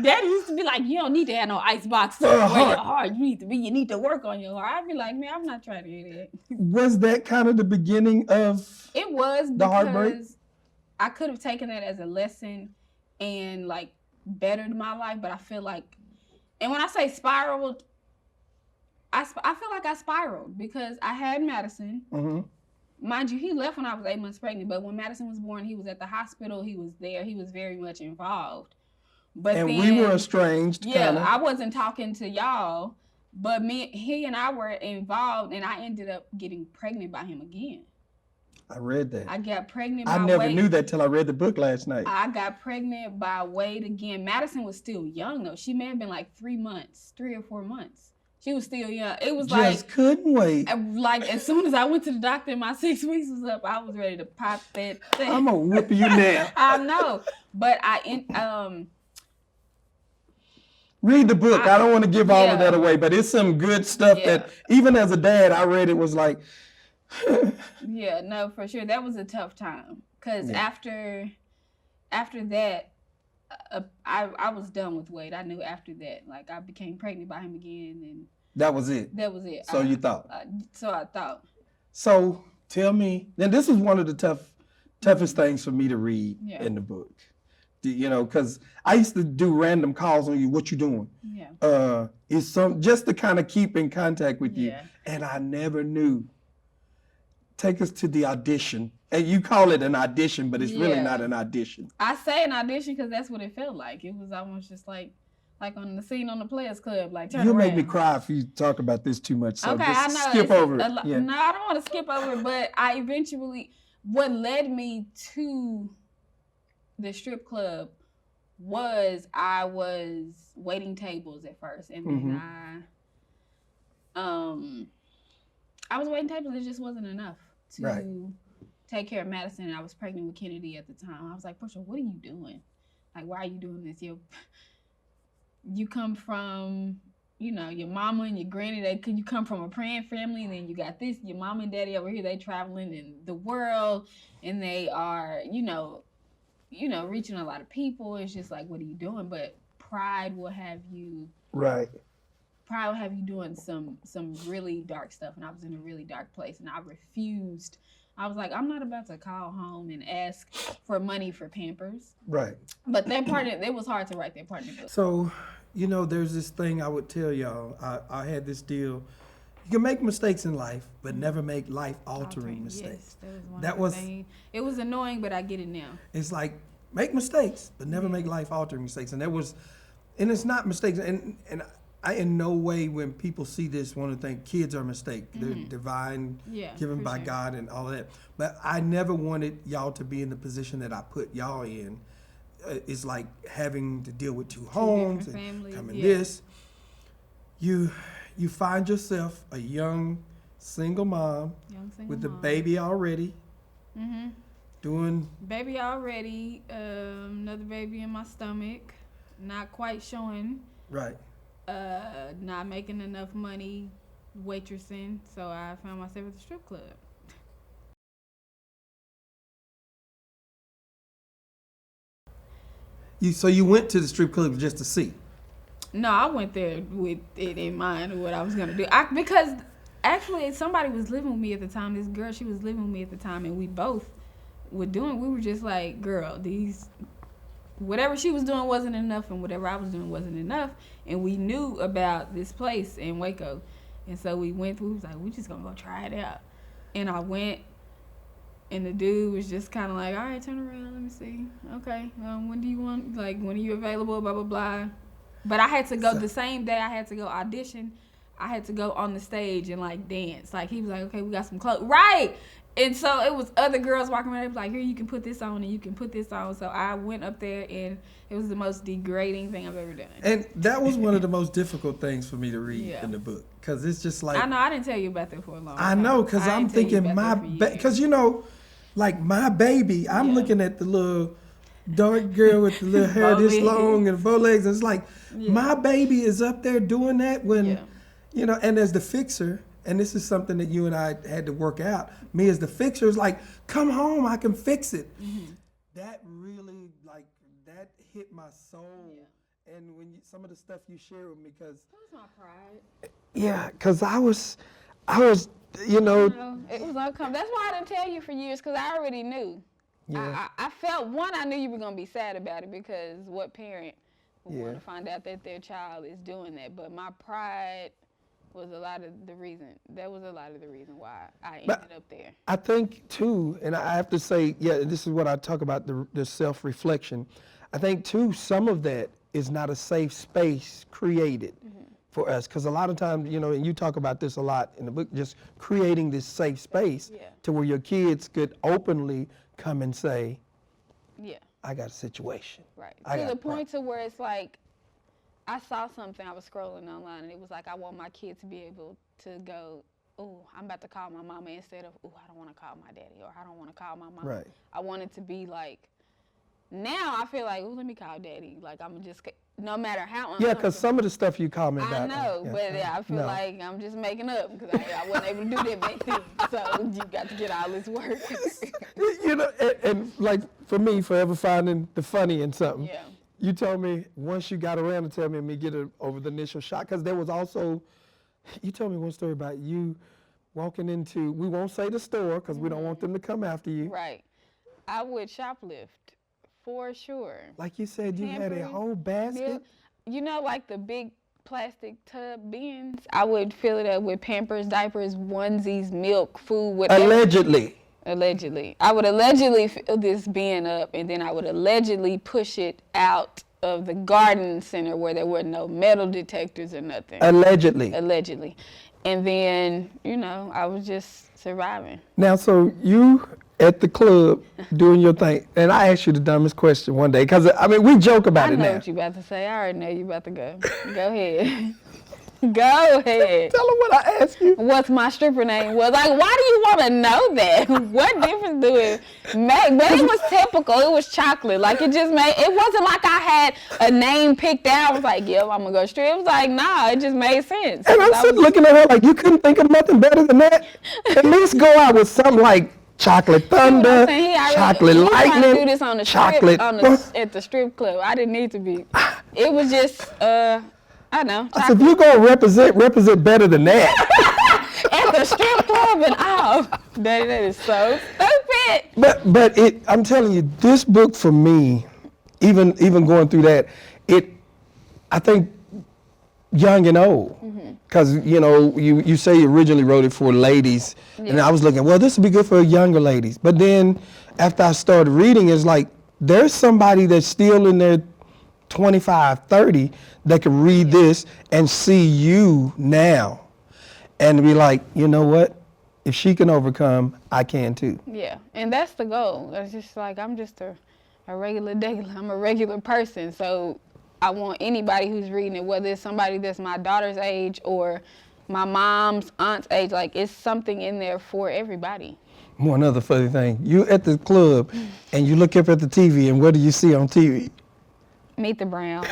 Daddy used to be like, you don't need to have no icebox to wear your heart. You need to work on your heart. I'd be like, man, I'm not trying to hear that. Was that kind of the beginning of? It was the heartbreak. I could have taken that as a lesson and like bettered my life, but I feel like And when I say spiraled, I feel like I spiraled because I had Madison. Mm-hmm. Mind you, he left when I was 8 months pregnant, but when Madison was born, he was at the hospital. He was there. He was very much involved. But And then, we were estranged. Yeah, kinda. I wasn't talking to y'all, but he and I were involved, and I ended up getting pregnant by him again. I read that. I got pregnant by I never Wade. knew that till I read the book last night. I got pregnant by Wade again. Madison was still young, though. She may have been like 3 or 4 months. She was still young. It was Just couldn't wait. Like, as soon as I went to the doctor and my 6 weeks was up, I was ready to pop that thing. I'm going to whip you now. I know. But read the book. I don't want to give all of that away, but it's some good stuff that, even as a dad, I read it was like... Yeah, no, for sure. That was a tough time. Because after that, I was done with Wade. I knew after that. Like, I became pregnant by him again, and... That was it? That was it. So you thought? So I thought. So tell me, and this is one of the toughest things for me to read in the book. You know, because I used to do random calls on you. What you doing? Yeah. Is just to kind of keep in contact with you, and I never knew. Take us to the audition. And you call it an audition, but it's really not an audition. I say an audition because that's what it felt like. It was almost just like on the scene on the Players Club, like turn You'll around. make me cry if you talk about this too much. So okay, just I know. skip over it. No, I don't want to skip over it, but I eventually, what led me to the strip club was I was waiting tables at first, and then I was waiting tables. It just wasn't enough to take care of Madison. And I was pregnant with Kennedy at the time. I was like, Portia, what are you doing? Like, why are you doing this? You come from, your mama and your granny. You come from a praying family, and then you got this. Your mama and daddy over here, they traveling in the world, and they are, reaching a lot of people. It's just like, what are you doing? But pride will have you. Right. Pride will have you doing some really dark stuff, and I was in a really dark place, and I refused. I was like, I'm not about to call home and ask for money for Pampers. Right. But that part, it was hard to write that part in the book. So, there's this thing I would tell y'all. I had this deal. You can make mistakes in life, but never make life-altering mistakes. Yes, that was it was annoying, but I get it now. It's like, make mistakes, but never make life-altering mistakes. And it's not mistakes. And I in no way, when people see this, want to think kids are a mistake. They're divine, given by God and all that. But I never wanted y'all to be in the position that I put y'all in. It's like having to deal with two homes and coming this. You find yourself a young single mom with a baby already. Mm-hmm. Doing baby already, another baby in my stomach, not quite showing. Right. Not making enough money waitressing, so I found myself at the strip club. So you went to the strip club just to see? No, I went there with it in mind of what I was gonna do. Because actually somebody was living with me at the time. This girl, she was living with me at the time, and we both were just like, girl, whatever she was doing wasn't enough, and whatever I was doing wasn't enough. And we knew about this place in Waco. And so we went through, we was like, we just gonna go try it out. And I went, and the dude was just kind of like, all right, turn around, let me see. Okay, when do you want, when are you available, blah, blah, blah. But I had to go, the same day I had to go audition, I had to go on the stage and dance. He was like, okay, we got some clothes. Right! And so it was other girls walking around. It was like, here, you can put this on and you can put this on. So I went up there, and it was the most degrading thing I've ever done. And that was one of the most difficult things for me to read in the book. Because it's just like... I know, I didn't tell you about that for a long time. I know, because I'm thinking because, my baby, I'm looking at the little dark girl with the little hair this long and bow legs. And it's like, my baby is up there doing that when, and as the fixer... And this is something that you and I had to work out. Me as the fixer is like, come home, I can fix it. Mm-hmm. That really, that hit my soul. Yeah. And when some of the stuff you share with me, because... That was my pride. Yeah, because I was, it was uncomfortable. That's why I didn't tell you for years, because I already knew. Yeah. I felt, I knew you were going to be sad about it, because what parent who want to find out that their child is doing that. But my pride was a lot of the reason. That was a lot of the reason why I ended up there. I think too, and I have to say, yeah, this is what I talk about, the self-reflection. I think too, some of that is not a safe space created for us. Because a lot of times, you know, and you talk about this a lot in the book, just creating this safe space to where your kids could openly come and say, I got a situation. Right. To the point to where it's like, I saw something, I was scrolling online, and it was like, I want my kid to be able to go, oh, I'm about to call my mama, instead of, oh, I don't want to call my daddy, or I don't want to call my mama. Right. I want it to be like, now I feel like, oh, let me call daddy. Like, I'm just, no matter how uncomfortable. Yeah, because some of the stuff you comment about. I know, but I feel like I'm just making up, because I wasn't able to do that back then. So you got to get all this work. You know, and like for me, forever finding the funny in something. Yeah. You told me once you got around to tell me get over the initial shock, because there was also, you told me one story about you walking into, we won't say the store because we don't want them to come after you. Right. I would shoplift for sure. Like you said, you had a whole basket. You know, like the big plastic tub bins, I would fill it up with Pampers, diapers, onesies, milk, food, whatever. Allegedly. I would allegedly fill this bin up, and then I would allegedly push it out of the garden center where there were no metal detectors or nothing. Allegedly. And then, you know, I was just surviving. Now, so you at the club doing your thing, and I asked you the dumbest question one day, because, I mean, we joke about it now. I know what you about to say. I already know you about to go. Go ahead. Go ahead. Tell them what I asked you. What's my stripper name was. Like, why do you want to know that? What difference do it make? But it was typical. It was chocolate. Like, it just made, it wasn't like I had a name picked out. I was like, yep, I'm going to go strip. It was like, nah, it just made sense. And I'm sitting looking at her like, you couldn't think of nothing better than that? At least go out with something like Chocolate Thunder, Chocolate Lightning, do this on the chocolate. At the strip club. I didn't need to be. It was just, I know. I said, if you gonna represent better than that. At the strip club and all. That is so stupid. But I'm telling you, this book for me, even going through that, I think young and old. Because, you know, you say you originally wrote it for ladies, and I was looking, well, this would be good for younger ladies. But then after I started reading, it's like, there's somebody that's still in their 25, 30 that can read this and see you now and be like, you know what? If she can overcome, I can too. Yeah, and that's the goal. It's just like, I'm just a regular, I'm a regular person. So I want anybody who's reading it, whether it's somebody that's my daughter's age or my mom's aunt's age, like, it's something in there for everybody. One other funny thing, you at the club and you look up at the TV, and what do you see on TV? Meet the Brown.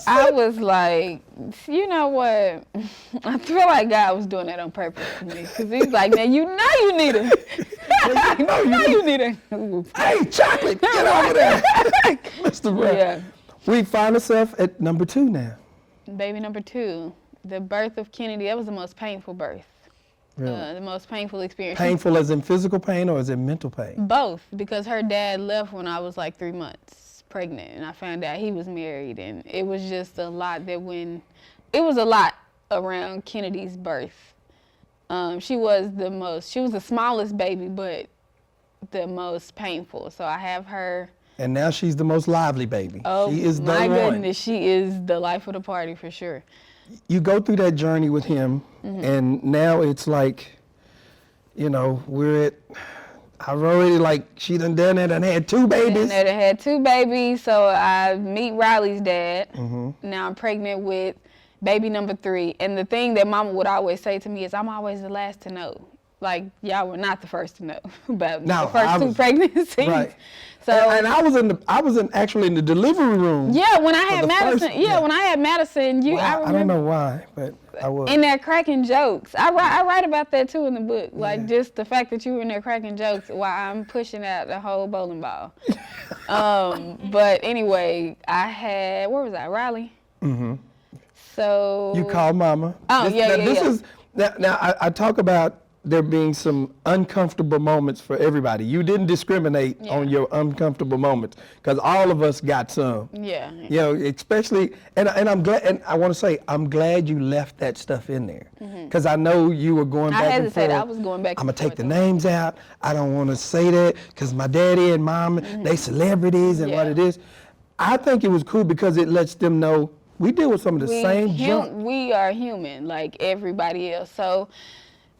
I was like, you know what? I feel like God was doing that on purpose to me. Because he's like, now you know you need it. you need it. Hey, Chocolate, get over there. Mr. Brown. Yeah. We find ourselves at number 2 now. Baby number 2, the birth of Kennedy. That was the most painful birth. Really? The most painful experience. Painful as in physical pain or as in mental pain? Both, because her dad left when I was like 3 months pregnant, and I found out he was married, and it was just a lot it was a lot around Kennedy's birth. She was the smallest baby, but the most painful. So I have her. And now she's the most lively baby. Oh, she is my goodness, she is the life of the party for sure. You go through that journey with him, and now it's like, you know, I've already, like, she done it and had 2 babies. Had 2 babies, so I meet Riley's dad. Now I'm pregnant with baby number 3. And the thing that Mama would always say to me is, I'm always the last to know. Like, y'all were not the first to know about the first 2 pregnancies. Right. So, and I was actually in the delivery room. Yeah, when I had Madison. When I had Madison, I don't know why, but I was. In there cracking jokes. I write about that too in the book. Like, just the fact that you were in there cracking jokes while I'm pushing out the whole bowling ball. But anyway, I had, where was I? Raleigh. So. You called Mama. Oh, Now I talk about there being some uncomfortable moments for everybody. You didn't discriminate on your uncomfortable moments, because all of us got some. Yeah. You know, especially, and I'm glad, and I want to say, I'm glad you left that stuff in there, because I know you were going back and forth. I was going back I'm and gonna take forth. the names out. I don't want to say that, because my daddy and mom, they celebrities and what it is. I think it was cool because it lets them know we deal with some of the same junk. We are human like everybody else. So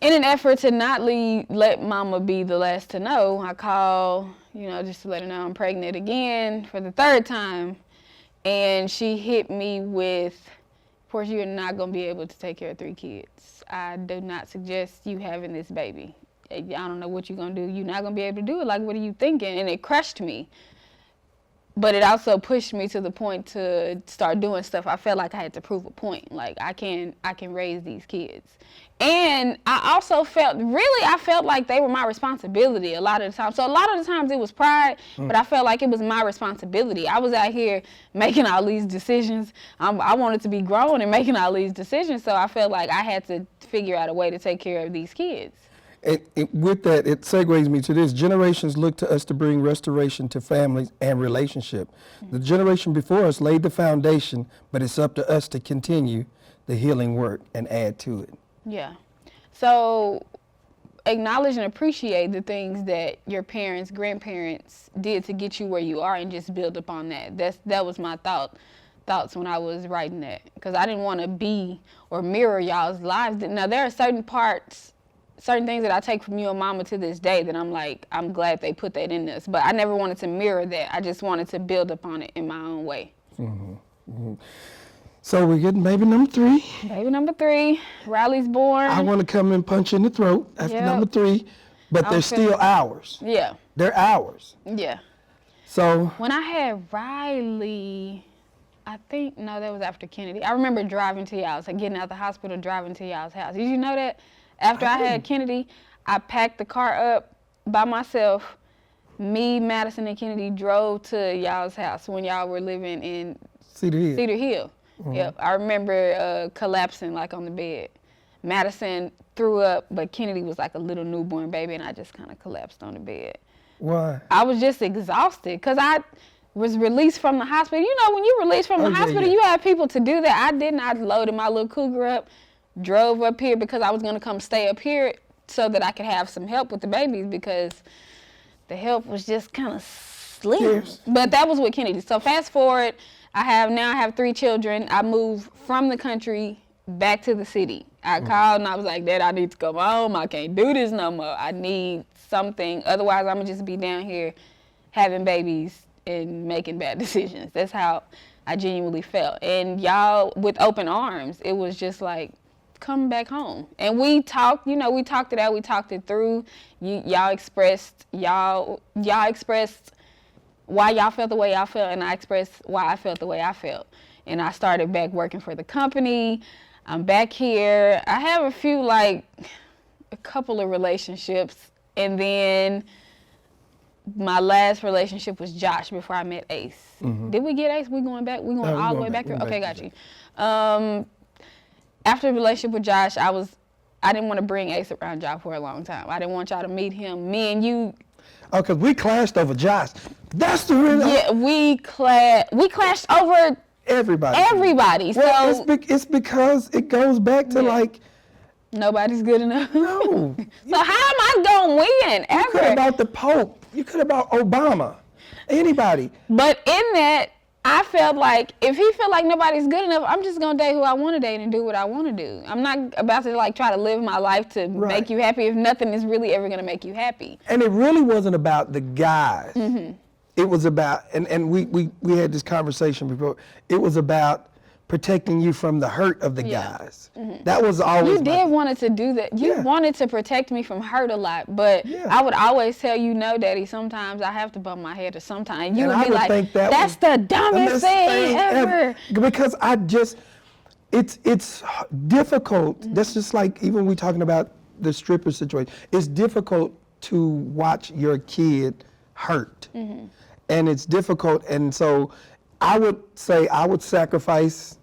in an effort to not let mama be the last to know, I call, just to let her know I'm pregnant again for the third time. And she hit me with, Portia, you're not going to be able to take care of 3 kids. I do not suggest you having this baby. I don't know what you're going to do. You're not going to be able to do it. Like, what are you thinking? And it crushed me. But it also pushed me to the point to start doing stuff. I felt like I had to prove a point. Like, I can raise these kids. And I also felt like they were my responsibility a lot of the time. So a lot of the times it was pride, but I felt like it was my responsibility. I was out here making all these decisions. I wanted to be grown and making all these decisions. So I felt like I had to figure out a way to take care of these kids. With that, it segues me to this. Generations look to us to bring restoration to families and relationship. The generation before us laid the foundation, but it's up to us to continue the healing work and add to it. Yeah. So acknowledge and appreciate the things that your parents, grandparents did to get you where you are, and just build upon that. That was my thoughts when I was writing that, because I didn't want to be or mirror y'all's lives. Now, there are certain things that I take from you and mama to this day that I'm like, I'm glad they put that in us. But I never wanted to mirror that. I just wanted to build upon it in my own way. So we're getting baby number 3. Baby number 3. Riley's born. I want to come and punch you in the throat after number 3, but they're still ours. Yeah. They're ours. Yeah. So when I had Riley, that was after Kennedy. I remember driving to y'all's, getting out the hospital, driving to y'all's house. Did you know that? After I had Kennedy, I packed the car up by myself. Me, Madison, and Kennedy drove to y'all's house when y'all were living in Cedar Hill. Yep. I remember collapsing like on the bed. Madison threw up, but Kennedy was like a little newborn baby, and I just kind of collapsed on the bed. Why? I was just exhausted because I was released from the hospital. You know, when you released from the hospital, you have people to do that. I didn't. I loaded my little Cougar up, drove up here because I was going to come stay up here so that I could have some help with the babies, because the help was just kind of slim. Yes. But that was with Kennedy. So fast forward, I have 3 children. I moved from the country back to the city. I called and I was like, Dad, I need to come home. I can't do this no more. I need something. Otherwise, I'm going to just be down here having babies and making bad decisions. That's how I genuinely felt. And y'all, with open arms, it was just like, come back home. And we talked, we talked it out, we talked it through. Y'all expressed why y'all felt the way y'all felt, and I expressed why I felt the way I felt. And I started back working for the company. I'm back here. I have a couple of relationships, and then my last relationship was Josh before I met Ace. Did we get Ace? We going back? We going all the way back there? Okay, got you. After the relationship with Josh, I didn't want to bring Ace around y'all for a long time. I didn't want y'all to meet him. Me and you. Oh, because we clashed over Josh. That's the real. Yeah, we clashed over everybody. Well, So it's because it goes back to like, nobody's good enough. No. So how am I gonna win ever? You could have bought the Pope. You could have bought Obama. Anybody. But in that, I felt like if he felt like nobody's good enough, I'm just gonna date who I want to date and do what I want to do. I'm not about to try to live my life to make you happy if nothing is really ever gonna make you happy. And it really wasn't about the guys. It was about, and we had this conversation before. It was about protecting you from the hurt of the guys. That was always. You did wanted to do that. You wanted to protect me from hurt a lot, but I would always tell you, no, Daddy, sometimes I have to bump my head, or sometimes you would be like, that's the dumbest thing ever. Because it's difficult. That's just like, even we talking about the stripper situation. It's difficult to watch your kid hurt. And it's difficult, and so I would say I would sacrifice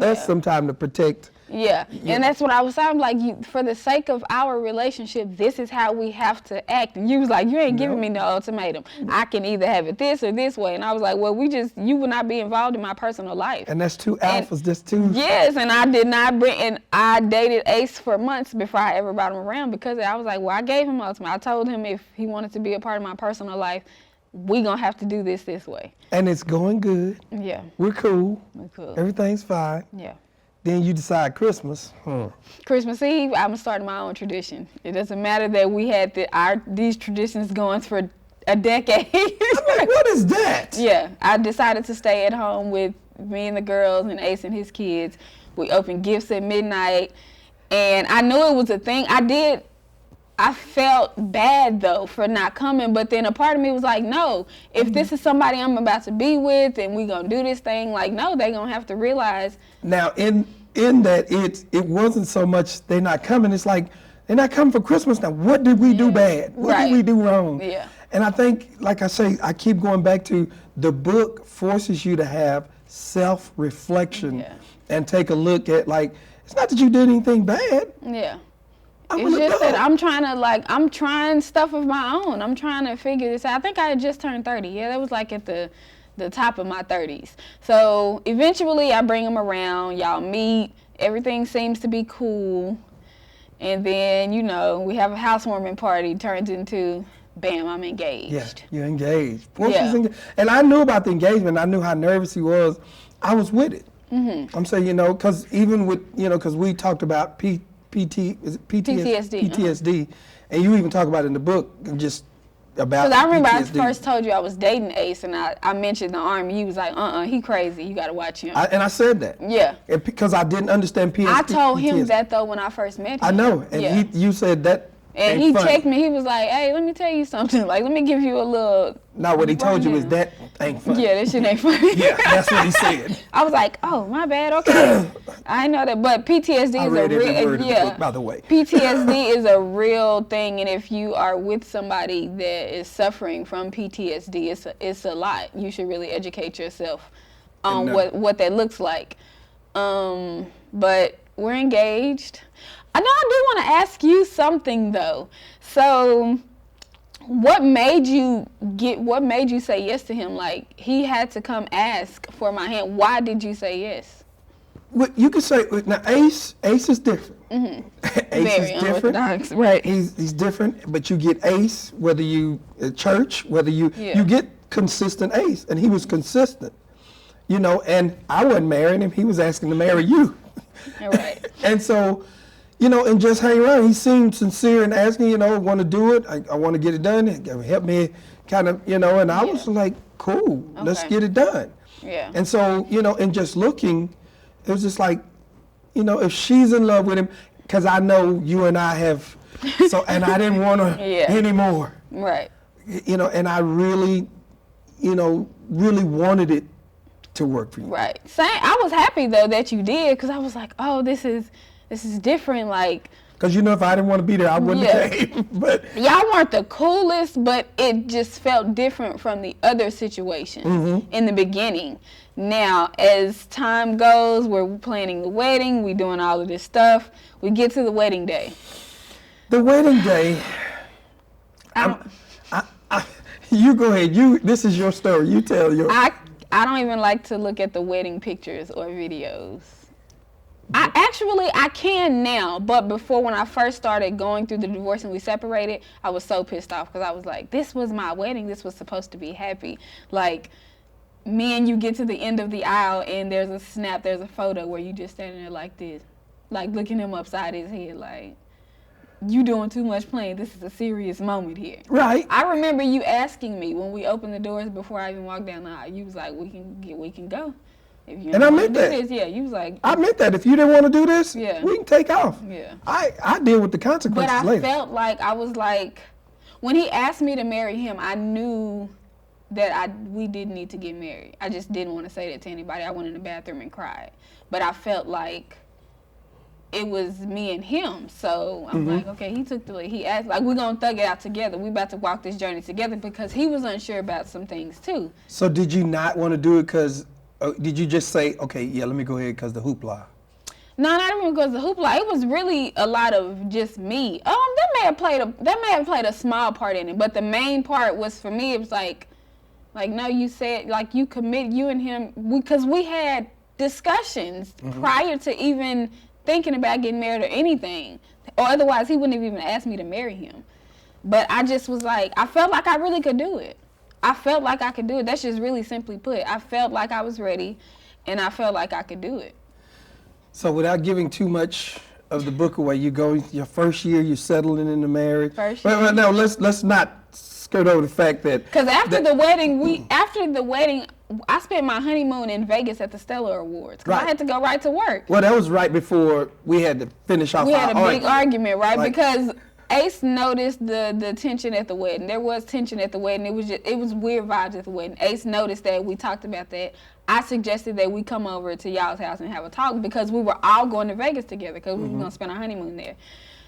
us sometime to protect Yeah, and that's what I was saying. I'm like, for the sake of our relationship, this is how we have to act. And you was like, you ain't giving me no ultimatum. I can either have it this or this way. And I was like, well, you will not be involved in my personal life. And that's two alphas, that's two. Yes, and I did not and I dated Ace for months before I ever brought him around because I was like, well, I gave him ultimatum. I told him if he wanted to be a part of my personal life, we gonna have to do this way. And it's going good. Yeah. We're cool. We're cool. Everything's fine. Yeah. Then you decide Christmas. Christmas Eve, I'm starting my own tradition. It doesn't matter that we had these traditions going for a decade. I'm like, what is that? Yeah, I decided to stay at home with me and the girls and Ace and his kids. We opened gifts at midnight, and I knew it was a thing. I felt bad though for not coming, but then a part of me was like, no, if this is somebody I'm about to be with and we gonna do this thing, like, no, they gonna have to realize. Now in that it wasn't so much they're not coming, it's like they're not coming for Christmas. Now what did we do bad? What did we do wrong? Yeah. And I think, like I say, I keep going back to the book forces you to have self-reflection and take a look at, like, it's not that you did anything bad. Yeah. It's just that I'm trying stuff of my own. I'm trying to figure this out. I think I had just turned 30. Yeah, that was like at the top of my 30s. So eventually I bring him around. Y'all meet. Everything seems to be cool. And then, we have a housewarming party. Turns into, bam, I'm engaged. Yeah, you're engaged. Engaged. And I knew about the engagement. I knew how nervous he was. I was with it. Mm-hmm. I'm saying, because even with, because we talked about PTSD, and you even talk about it in the book, just about because I remember PTSD. I first told you I was dating Ace, and I mentioned the Army. You was like, he crazy. You got to watch him. And I said that. Yeah. Because I didn't understand PTSD. I told him that, though, when I first met him. I know. And you said that. And he checked me. He was like, hey, let me tell you something. Like, let me give you a little. No, what he told you was that ain't funny. Yeah, that shit ain't funny. Yeah, that's what he said. I was like, oh, my bad. Okay. I know that. But PTSD is a real. Word of the book, by the way. PTSD is a real thing. And if you are with somebody that is suffering from PTSD, it's a lot. You should really educate yourself on what that looks like. But we're engaged. I know I do want to ask you something though. So, what made you say yes to him? Like, he had to come ask for my hand. Why did you say yes? Well, you could say now Ace is different. Mm-hmm. Ace Very is different. unorthodox, right? He's different, but you get Ace whether you at church, whether you get consistent Ace, and he was consistent. And I wasn't marrying him. He was asking to marry you. All right. And so, and just hang around. He seemed sincere in asking, want to do it. I want to get it done. Help me kind of, and I was like, cool, let's get it done. Yeah. And so, and just looking, it was just like, if she's in love with him, because I know you and I have, and I didn't want her anymore. Right. And I really, really wanted it to work for you. Right. I was happy though that you did, because I was like, oh, this is different, like. Because if I didn't want to be there, I wouldn't have came. But y'all weren't the coolest, but it just felt different from the other situations in the beginning. Now, as time goes, we're planning the wedding, we're doing all of this stuff. We get to the wedding day. The wedding day. You go ahead. This is your story. You tell yours. I don't even like to look at the wedding pictures or videos. I can now, but before, when I first started going through the divorce and we separated, I was so pissed off because I was like, this was my wedding. This was supposed to be happy. Like, me and you get to the end of the aisle and there's a snap, there's a photo where you just standing there like this, like looking him upside his head like, you doing too much playing. This is a serious moment here. Right. I remember you asking me when we opened the doors before I even walked down the aisle. You was like, we can go. If you and I meant that. This, you was like, I meant that. If you didn't want to do this, we can take off. Yeah. I deal with the consequences later. But I felt like I was like, when he asked me to marry him, I knew that we did need to get married. I just didn't want to say that to anybody. I went in the bathroom and cried. But I felt like it was me and him. So I'm like, okay, he took the lead. He asked, like, we're going to thug it out together. We about to walk this journey together, because he was unsure about some things too. So did you not want to do it because, did you just say, okay, yeah, let me go ahead because the hoopla? No, not even because of hoopla. It was really a lot of just me. That may have played a small part in it, but the main part was for me. It was like no, you said like you committed, you and him, because we had discussions prior to even thinking about getting married or anything, or otherwise he wouldn't have even asked me to marry him. But I just was like, I felt like I really could do it. I felt like I could do it. That's just really simply put. I felt like I was ready, and I felt like I could do it. So without giving too much of the book away, you go your first year, you're settling into marriage. First year. But no, let's not skirt over the fact that because after the wedding, I spent my honeymoon in Vegas at the Stellar Awards because I had to go right to work. Well, that was right before we had to finish off. We had a big argument, right? Like, because Ace noticed the tension at the wedding. There was tension at the wedding. It was weird vibes at the wedding. Ace noticed that. We talked about that. I suggested that we come over to y'all's house and have a talk because we were all going to Vegas together because we were going to spend our honeymoon there.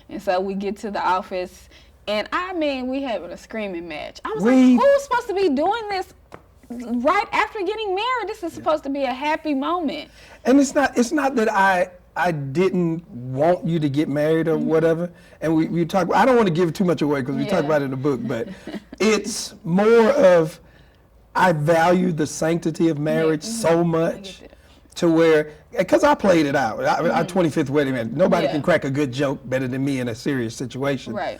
And so we get to the office, and we having a screaming match. I was like, who's supposed to be doing this right after getting married? This is supposed to be a happy moment. And it's not that I didn't want you to get married or whatever. And we talk. I don't want to give too much away because we talk about it in the book, but it's more of I value the sanctity of marriage so much to where, because I played it out. Our 25th wedding, man, nobody can crack a good joke better than me in a serious situation. Right.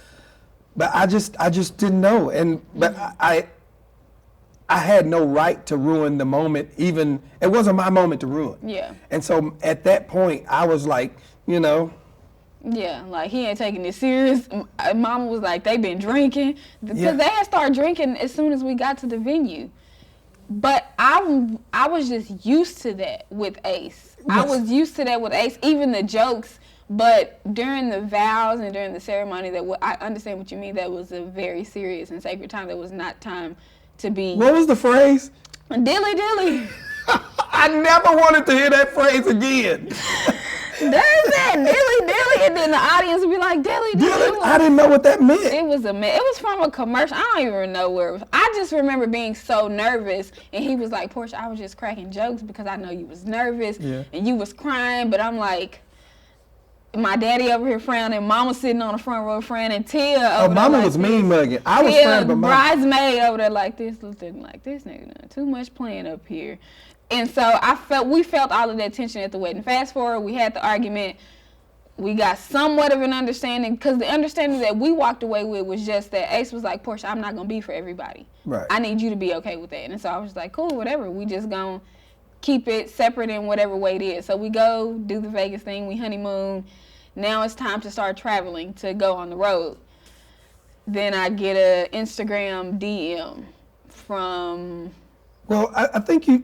But I just didn't know, but I had no right to ruin the moment. Even it wasn't my moment to ruin. Yeah. And so at that point, I was like, Yeah, like he ain't taking this serious. Mama was like, they been drinking because they had started drinking as soon as we got to the venue. But I was just used to that with Ace. Yes. I was used to that with Ace, even the jokes. But during the vows and during the ceremony, I understand what you mean. That was a very serious and sacred time. That was not time to be. What was the phrase? Dilly dilly. I never wanted to hear that phrase again. There's that dilly dilly, and then the audience would be like dilly dilly. I didn't know what that meant. It was from a commercial. I don't even know where it was. I just remember being so nervous, and he was like, Portia, I was just cracking jokes because I know you was nervous and you was crying, but I'm like, my daddy over here frowning, mama sitting on the front row frowning, Tia over mama there was like mean mugging. I was Tia, frowning, but mama. Bridesmaid over there like this, looking like this nigga done too much playing up here. And so we felt all of that tension at the wedding. Fast forward, we had the argument. We got somewhat of an understanding, because the understanding that we walked away with was just that Ace was like, Portia, I'm not going to be for everybody. Right. I need you to be okay with that. And so I was like, cool, whatever. We just going to keep it separate in whatever way it is. So we go do the Vegas thing. We honeymoon. Now it's time to start traveling to go on the road. Then I get a Instagram DM from... Well, I think you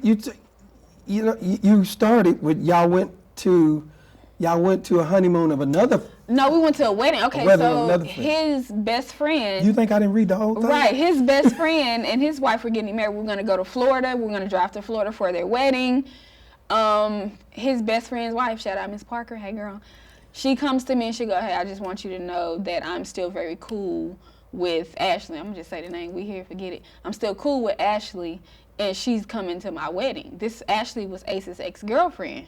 started with y'all went to a honeymoon of another. No, we went to a wedding. Okay, so his best friend. You think I didn't read the whole thing? Right, his best friend and his wife were getting married. We're gonna go to Florida. We're gonna drive to Florida for their wedding. His best friend's wife, shout out Miss Parker. Hey girl, she comes to me and she go, hey, I just want you to know that I'm still very cool with Ashley. I'm gonna just say the name. We here, forget it. I'm still cool with Ashley. And she's coming to my wedding. This Ashley was Ace's ex-girlfriend.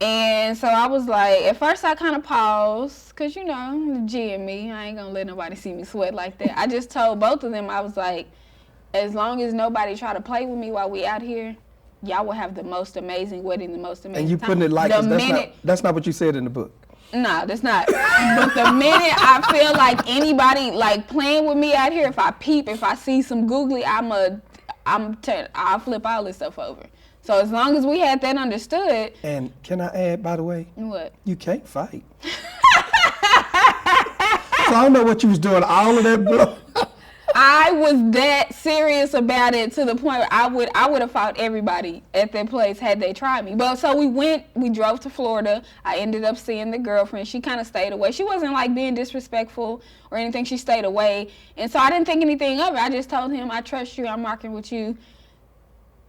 And so I was like, at first I kind of paused, because, the G in me, I ain't going to let nobody see me sweat like that. I just told both of them, I was like, as long as nobody try to play with me while we out here, y'all will have the most amazing wedding, the most amazing And you time. putting it like that's not what you said in the book. No, that's not. But the minute I feel like anybody like playing with me out here, if I see some googly, I'll flip all this stuff over. So as long as we had that understood. And can I add, by the way? What? You can't fight. So I don't know what you was doing, all of that blow. I was that serious about it to the point where I would have fought everybody at that place had they tried me. But so we drove to Florida. I ended up seeing the girlfriend. She kind of stayed away. She wasn't like being disrespectful or anything. She stayed away. And so I didn't think anything of it. I just told him, I trust you. I'm rocking with you.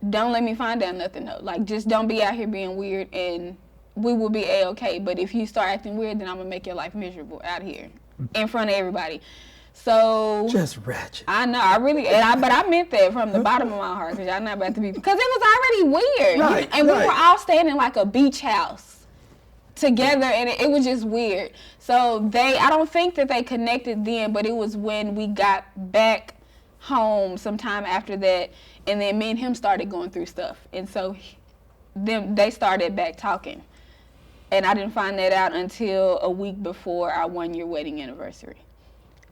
Don't let me find out nothing though. Like, just don't be out here being weird and we will be A-okay. But if you start acting weird, then I'm going to make your life miserable out here in front of everybody. So just ratchet. I know, but I meant that from the bottom of my heart, because y'all not about to be, because it was already weird. Right, and we were all staying in like a beach house together, and it was just weird. So I don't think that they connected then, but it was when we got back home sometime after that, and then me and him started going through stuff, and so they started back talking, and I didn't find that out until a week before our 1-year wedding anniversary.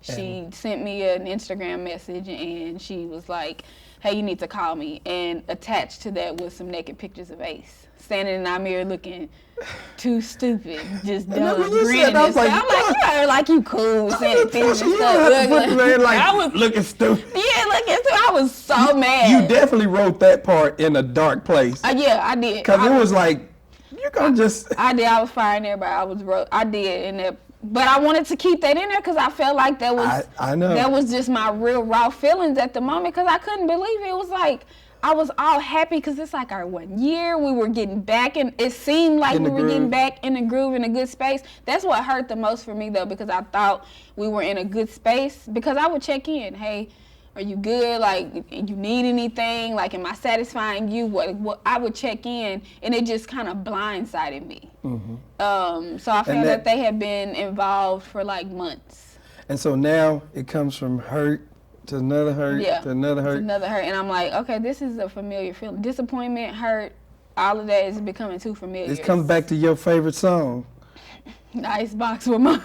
She sent me an Instagram message, and she was like, hey, you need to call me, and attached to that was some naked pictures of Ace standing in our mirror looking too stupid, just dumb, grinning and stuff. I'm like, you are like you cool, sending pictures and stuff. I was looking stupid. Yeah, looking stupid. I was so mad. You definitely wrote that part in a dark place. Yeah, I did. Because it was like, you're going to just... I did. I was firing everybody. I did. And but I wanted to keep that in there because I felt like that was... I know. That was just my real raw feelings at the moment because I couldn't believe it. It was like... I was all happy because it's like our 1 year. We were getting back, and it seemed like we were getting back in the groove, in a good space. That's what hurt the most for me, though, because I thought we were in a good space. Because I would check in. Hey, are you good? Like, you need anything? Like, am I satisfying you? What I would check in, and it just kind of blindsided me. Mm-hmm. So I found that they had been involved for like months. And so now it comes from hurt to another hurt, to another hurt. And I'm like, okay, this is a familiar feeling. Disappointment, hurt, all of that is becoming too familiar. This comes back to your favorite song. Icebox with my,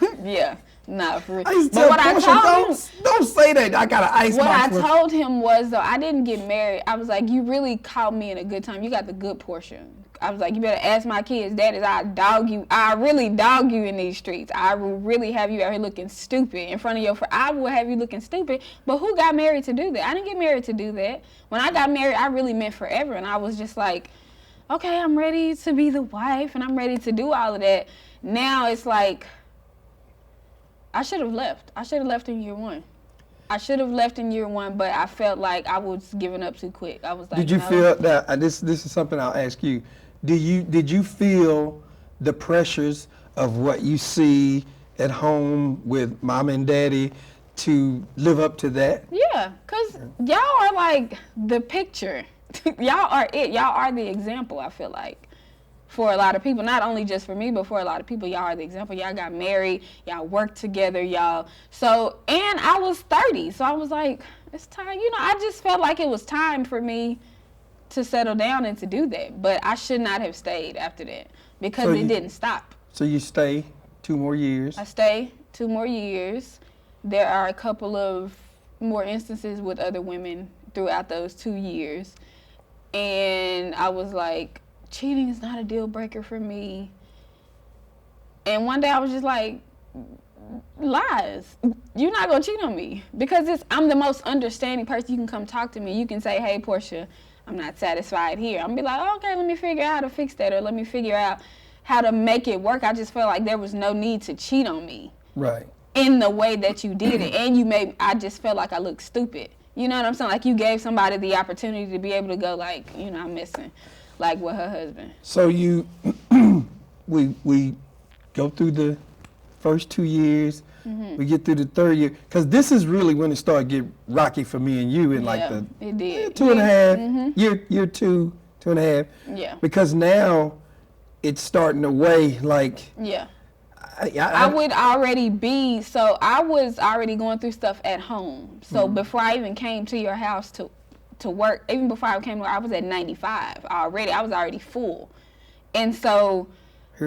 not for real. I used to tell Portia, don't say that. I got an icebox. What I told him was, though, I didn't get married. I was like, you really caught me in a good time. You got the good Portia. I was like, you better ask my kids, daddies, I really dog you in these streets. I will really have you out here looking stupid in front of your friends. I will have you looking stupid. But who got married to do that? I didn't get married to do that. When I got married, I really meant forever. And I was just like, okay, I'm ready to be the wife and I'm ready to do all of that. Now it's like, I should have left. I should have left in year one. But I felt like I was giving up too quick. I was like, did you feel that, this is something I'll ask you. Did you feel the pressures of what you see at home with mom and daddy to live up to that? Yeah, because y'all are like the picture. Y'all are it. Y'all are the example, I feel like, for a lot of people. Not only just for me, but for a lot of people, y'all are the example. Y'all got married. Y'all worked together, y'all. So, and I was 30. So I was like, it's time. I just felt like it was time for me to settle down and to do that. But I should not have stayed after that because it didn't stop. So you stay 2 more years? I stay 2 more years. There are a couple of more instances with other women throughout those 2 years. And I was like, cheating is not a deal breaker for me. And one day I was just like, lies. You're not going to cheat on me. Because I'm the most understanding person. You can come talk to me. You can say, hey, Portia, I'm not satisfied here. I'm be like, oh, okay, let me figure out how to fix that, or let me figure out how to make it work. I just felt like there was no need to cheat on me. Right. In the way that you did it. And I just felt like I looked stupid. You know what I'm saying? Like you gave somebody the opportunity to be able to go like, I'm missing, like with her husband. So we go through the first 2 years. Mm-hmm. We get through the 3rd year, because this is really when it started to get rocky for me and you in like the it did. 2.5 year 2.5. Yeah. Because now it's starting to weigh like. Yeah. I would already be, so I was already going through stuff at home. So before I even came to your house to work, even before I came to work, I was at 95 already. I was already full. And so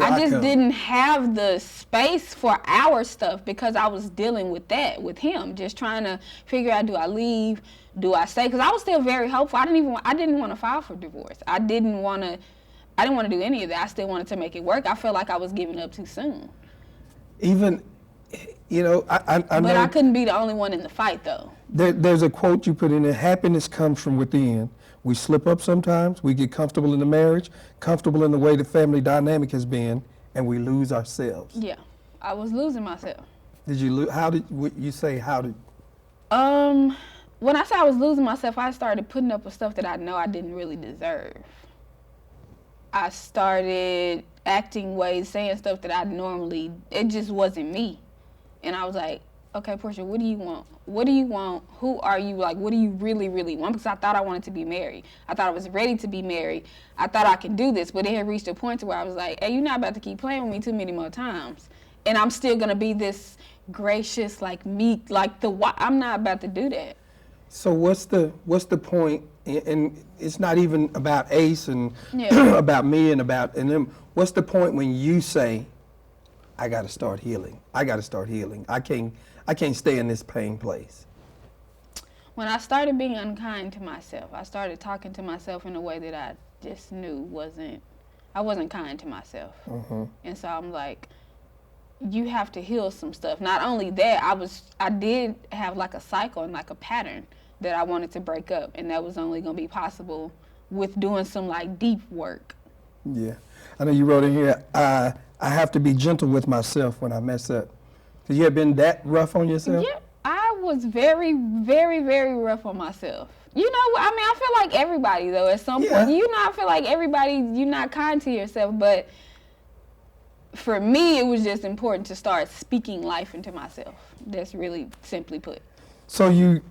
I just didn't have the space for our stuff because I was dealing with that, with him, just trying to figure out, do I leave? Do I stay? Because I was still very hopeful. I didn't want to file for divorce. I didn't want to do any of that. I still wanted to make it work. I felt like I was giving up too soon. Even, I know. But I couldn't be the only one in the fight, though. There's a quote you put in there: happiness comes from within. We slip up sometimes. We get comfortable in the marriage, comfortable in the way the family dynamic has been, and we lose ourselves. Yeah, I was losing myself. Did you lose? How did you say? How did? When I say I was losing myself, I started putting up with stuff that I know I didn't really deserve. I started acting ways, saying stuff that it just wasn't me. And I was like, okay, Portia, what do you want? What do you want? Who are you? Like, what do you really, really want? Because I thought I wanted to be married. I thought I was ready to be married. I thought I could do this, but it had reached a point to where I was like, hey, you're not about to keep playing with me too many more times. And I'm still going to be this gracious, like, meek, like, I'm not about to do that. So what's the point? And it's not even about Ace and about me and them. What's the point when you say, I got to start healing. I got to start healing. I can't stay in this pain place. When I started being unkind to myself, I started talking to myself in a way that I just knew I wasn't kind to myself. Mm-hmm. And so I'm like, you have to heal some stuff. Not only that, I did have like a cycle and like a pattern that I wanted to break up, and that was only going to be possible with doing some like deep work. Yeah. I know you wrote in here, I have to be gentle with myself when I mess up. Because you have been that rough on yourself? Yeah, I was very, very, very rough on myself. You know, I mean, I feel like everybody, though, at some point. I feel like everybody, you're not kind to yourself. But for me, it was just important to start speaking life into myself. That's really simply put. So you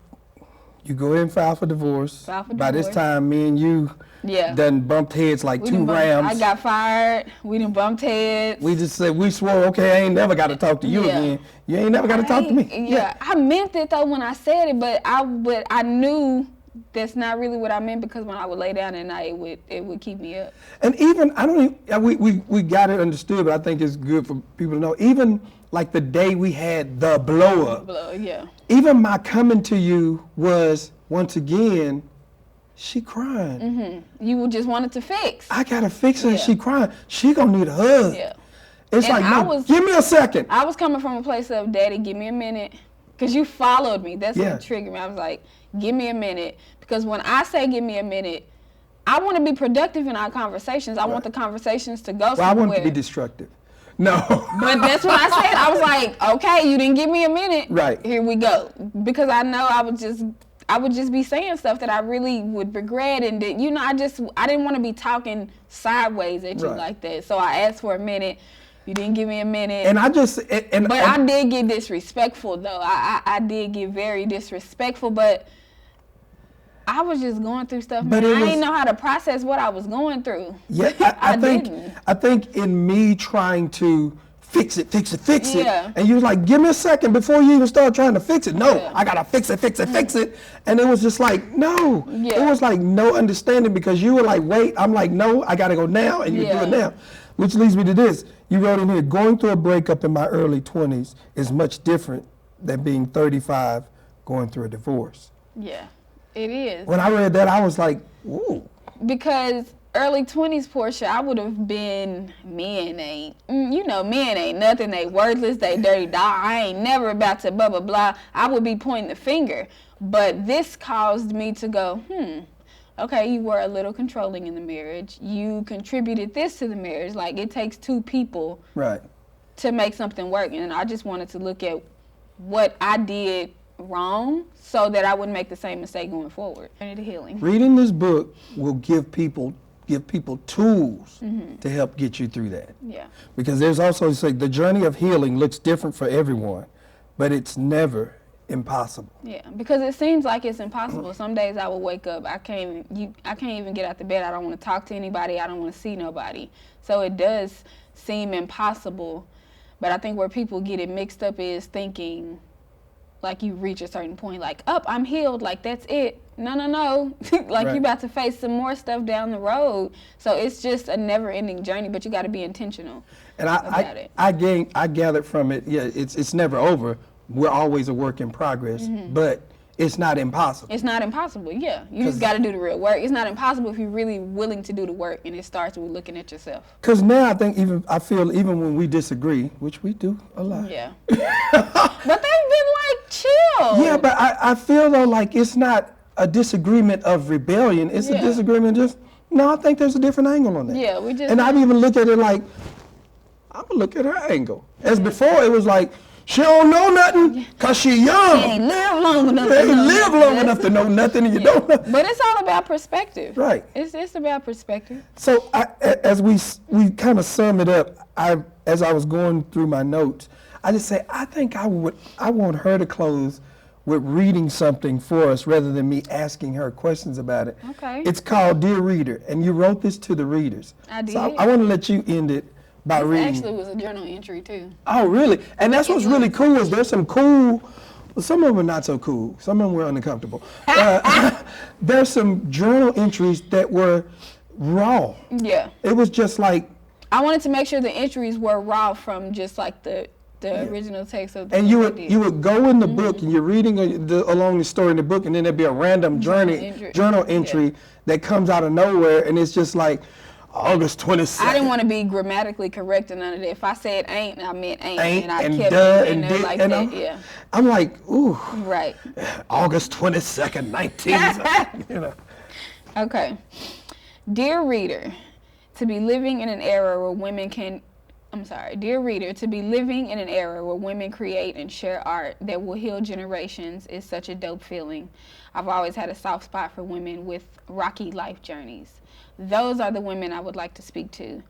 go in and file for divorce. By this time, me and you done bumped heads like two rams. I got fired. We done bumped heads. We just said, we swore, okay, I ain't never got to talk to you again. You ain't never got to talk to me. Yeah, I meant it, though, when I said it, but I knew that's not really what I meant, because when I would lay down at night, it would keep me up. And even, we got it understood, but I think it's good for people to know, even like the day we had the blow up. Even my coming to you was, once again, she crying. Mm-hmm. You just wanted to fix. I got to fix her. She crying. She going to need a hug. Yeah. It's and like, no, give me a second. I was coming from a place of, Daddy, give me a minute. Because you followed me. That's what triggered me. I was like, give me a minute. Because when I say give me a minute, I want to be productive in our conversations. I want the conversations to go somewhere. I want to be destructive. No. But that's what I said. I was like, okay, you didn't give me a minute. Right. Here we go. Because I know I would just be saying stuff that I really would regret, and that, you know, I didn't want to be talking sideways at you like that. So I asked for a minute. You didn't give me a minute. And I did get disrespectful, though. I did get very disrespectful, but I was just going through stuff, man. I didn't know how to process what I was going through. Yeah, I think in me trying to fix it, and you was like, give me a second before you even start trying to fix it. No, I gotta fix it. And it was just like, no. Yeah. It was like no understanding, because you were like, wait, I'm like, no, I gotta go now, and you do it now. Which leads me to this. You wrote in here, going through a breakup in my early 20s is much different than being 35 going through a divorce. Yeah. It is. When I read that, I was like, ooh. Because early 20s, Portia, I would have been, men ain't nothing. They worthless. They dirty dog. I ain't never about to blah, blah, blah. I would be pointing the finger. But this caused me to go, okay, you were a little controlling in the marriage. You contributed this to the marriage. Like, it takes two people to make something work. And I just wanted to look at what I did wrong so that I wouldn't make the same mistake going forward. Into healing. Reading this book will give people tools to help get you through that. Yeah. Because there's also, the journey of healing looks different for everyone, but it's never impossible. Yeah, because it seems like it's impossible. Some days I will wake up, I can't even get out the bed. I don't want to talk to anybody. I don't want to see nobody. So it does seem impossible. But I think where people get it mixed up is thinking, like, you reach a certain point, like, I'm healed, like, that's it. No. Like, you about to face some more stuff down the road. So it's just a never-ending journey, but you got to be intentional about it. I gathered from it, it's never over. We're always a work in progress, but it's not impossible. It's not impossible, yeah. You just got to do the real work. It's not impossible if you're really willing to do the work, and it starts with looking at yourself. Because now I feel even when we disagree, which we do a lot. Yeah. But they've been like, chill. Yeah, but I feel though like it's not a disagreement of rebellion. It's a disagreement I think there's a different angle on that. Yeah, we just. And I'd even look at it like, I'm going to look at her angle. As before, it was like, she don't know nothing because she young. She ain't lived long enough to know nothing, and you don't know. But it's all about perspective. Right. It's about perspective. So as we kind of sum it up, as I was going through my notes, I just say, I think I want her to close with reading something for us rather than me asking her questions about it. Okay. It's called Dear Reader, and you wrote this to the readers. I did. So I want to let you end it by This reading. actually was a journal entry too. Oh, really? And that's what's really cool is there's some cool, well, some of them are not so cool. Some of them were uncomfortable. There's some journal entries that were raw. Yeah. It was just like, I wanted to make sure the entries were raw from just like the original text of the and book. you would go in the book and you're reading along the story in the book, and then there'd be a random journal entry that comes out of nowhere, and it's just like August 22nd. I didn't want to be grammatically correct or none of that. If I said ain't, I meant ain't, and I and kept duh it in and there did, like and that. Yeah. I'm like, ooh, Right. August 22nd, 19. You know. Okay. Dear reader, to be living in an era where women can Dear reader, to be living in an era where women create and share art that will heal generations is such a dope feeling. I've always had a soft spot for women with rocky life journeys. Those are the women I would like to speak to.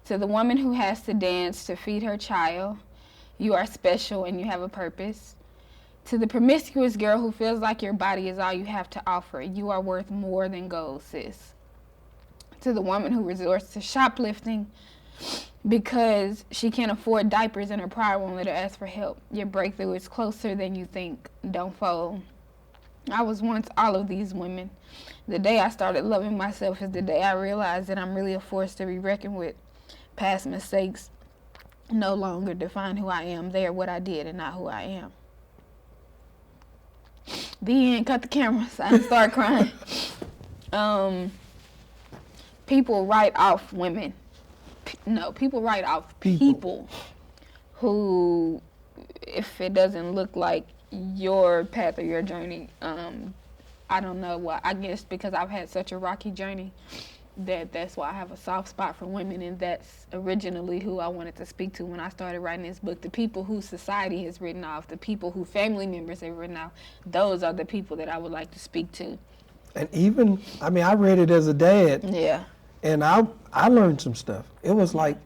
To the woman who has to dance to feed her child, you are special and you have a purpose. To the promiscuous girl who feels like your body is all you have to offer, you are worth more than gold, sis. To the woman who resorts to shoplifting because she can't afford diapers and her pride won't let her ask for help, your breakthrough is closer than you think. Don't fold. I was once all of these women. The day I started loving myself is the day I realized that I'm really a force to be reckoned with. Past mistakes no longer define who I am. They are what I did and not who I am. The end. Cut the cameras. I start crying. People write off women. People write off people who, if it doesn't look like your path or your journey, I don't know why. I guess because I've had such a rocky journey that's why I have a soft spot for women, and that's originally who I wanted to speak to when I started writing this book. The people who society has written off, the people who family members have written off, those are the people that I would like to speak to. And even, I mean, I read it as a dad. Yeah. And I learned some stuff. It was like,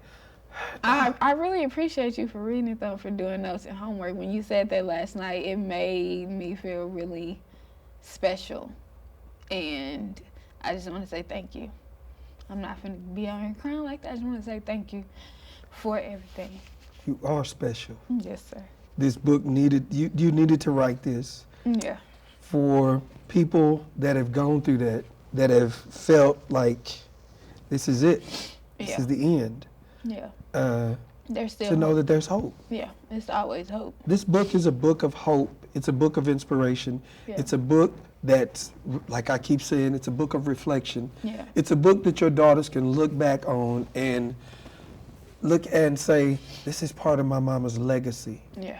I really appreciate you for reading it, though, for doing notes and homework. When you said that last night, it made me feel really special. And I just want to say thank you. I'm not going to be out here crying like that. I just want to say thank you for everything. You are special. Yes, sir. This book you needed to write this. Yeah. For people that have gone through that have felt like this is it. This is the end. Yeah. There's still to know hope. that there's hope. Yeah, it's always hope. This book is a book of hope. It's a book of inspiration. Yeah. It's a book that's, like I keep saying, it's a book of reflection. Yeah. It's a book that your daughters can look back on and look and say, this is part of my mama's legacy. Yeah.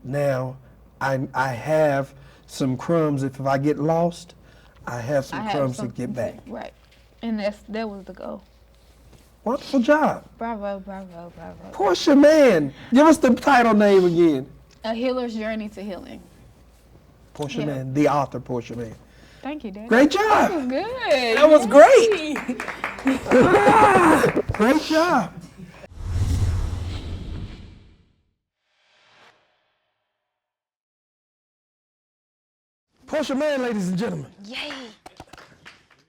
Now, I have some crumbs. If I get lost, I have some crumbs to get back. Right. And that was the goal. Wonderful job. Bravo, bravo, bravo. Porcia Mann. Give us the title name again. A Healer's Journey to Healing. Porcia Mann, the author, Porcia Mann. Thank you, Daddy. Great job. That was good. That was great. Great job. Porcia Mann, ladies and gentlemen. Yay.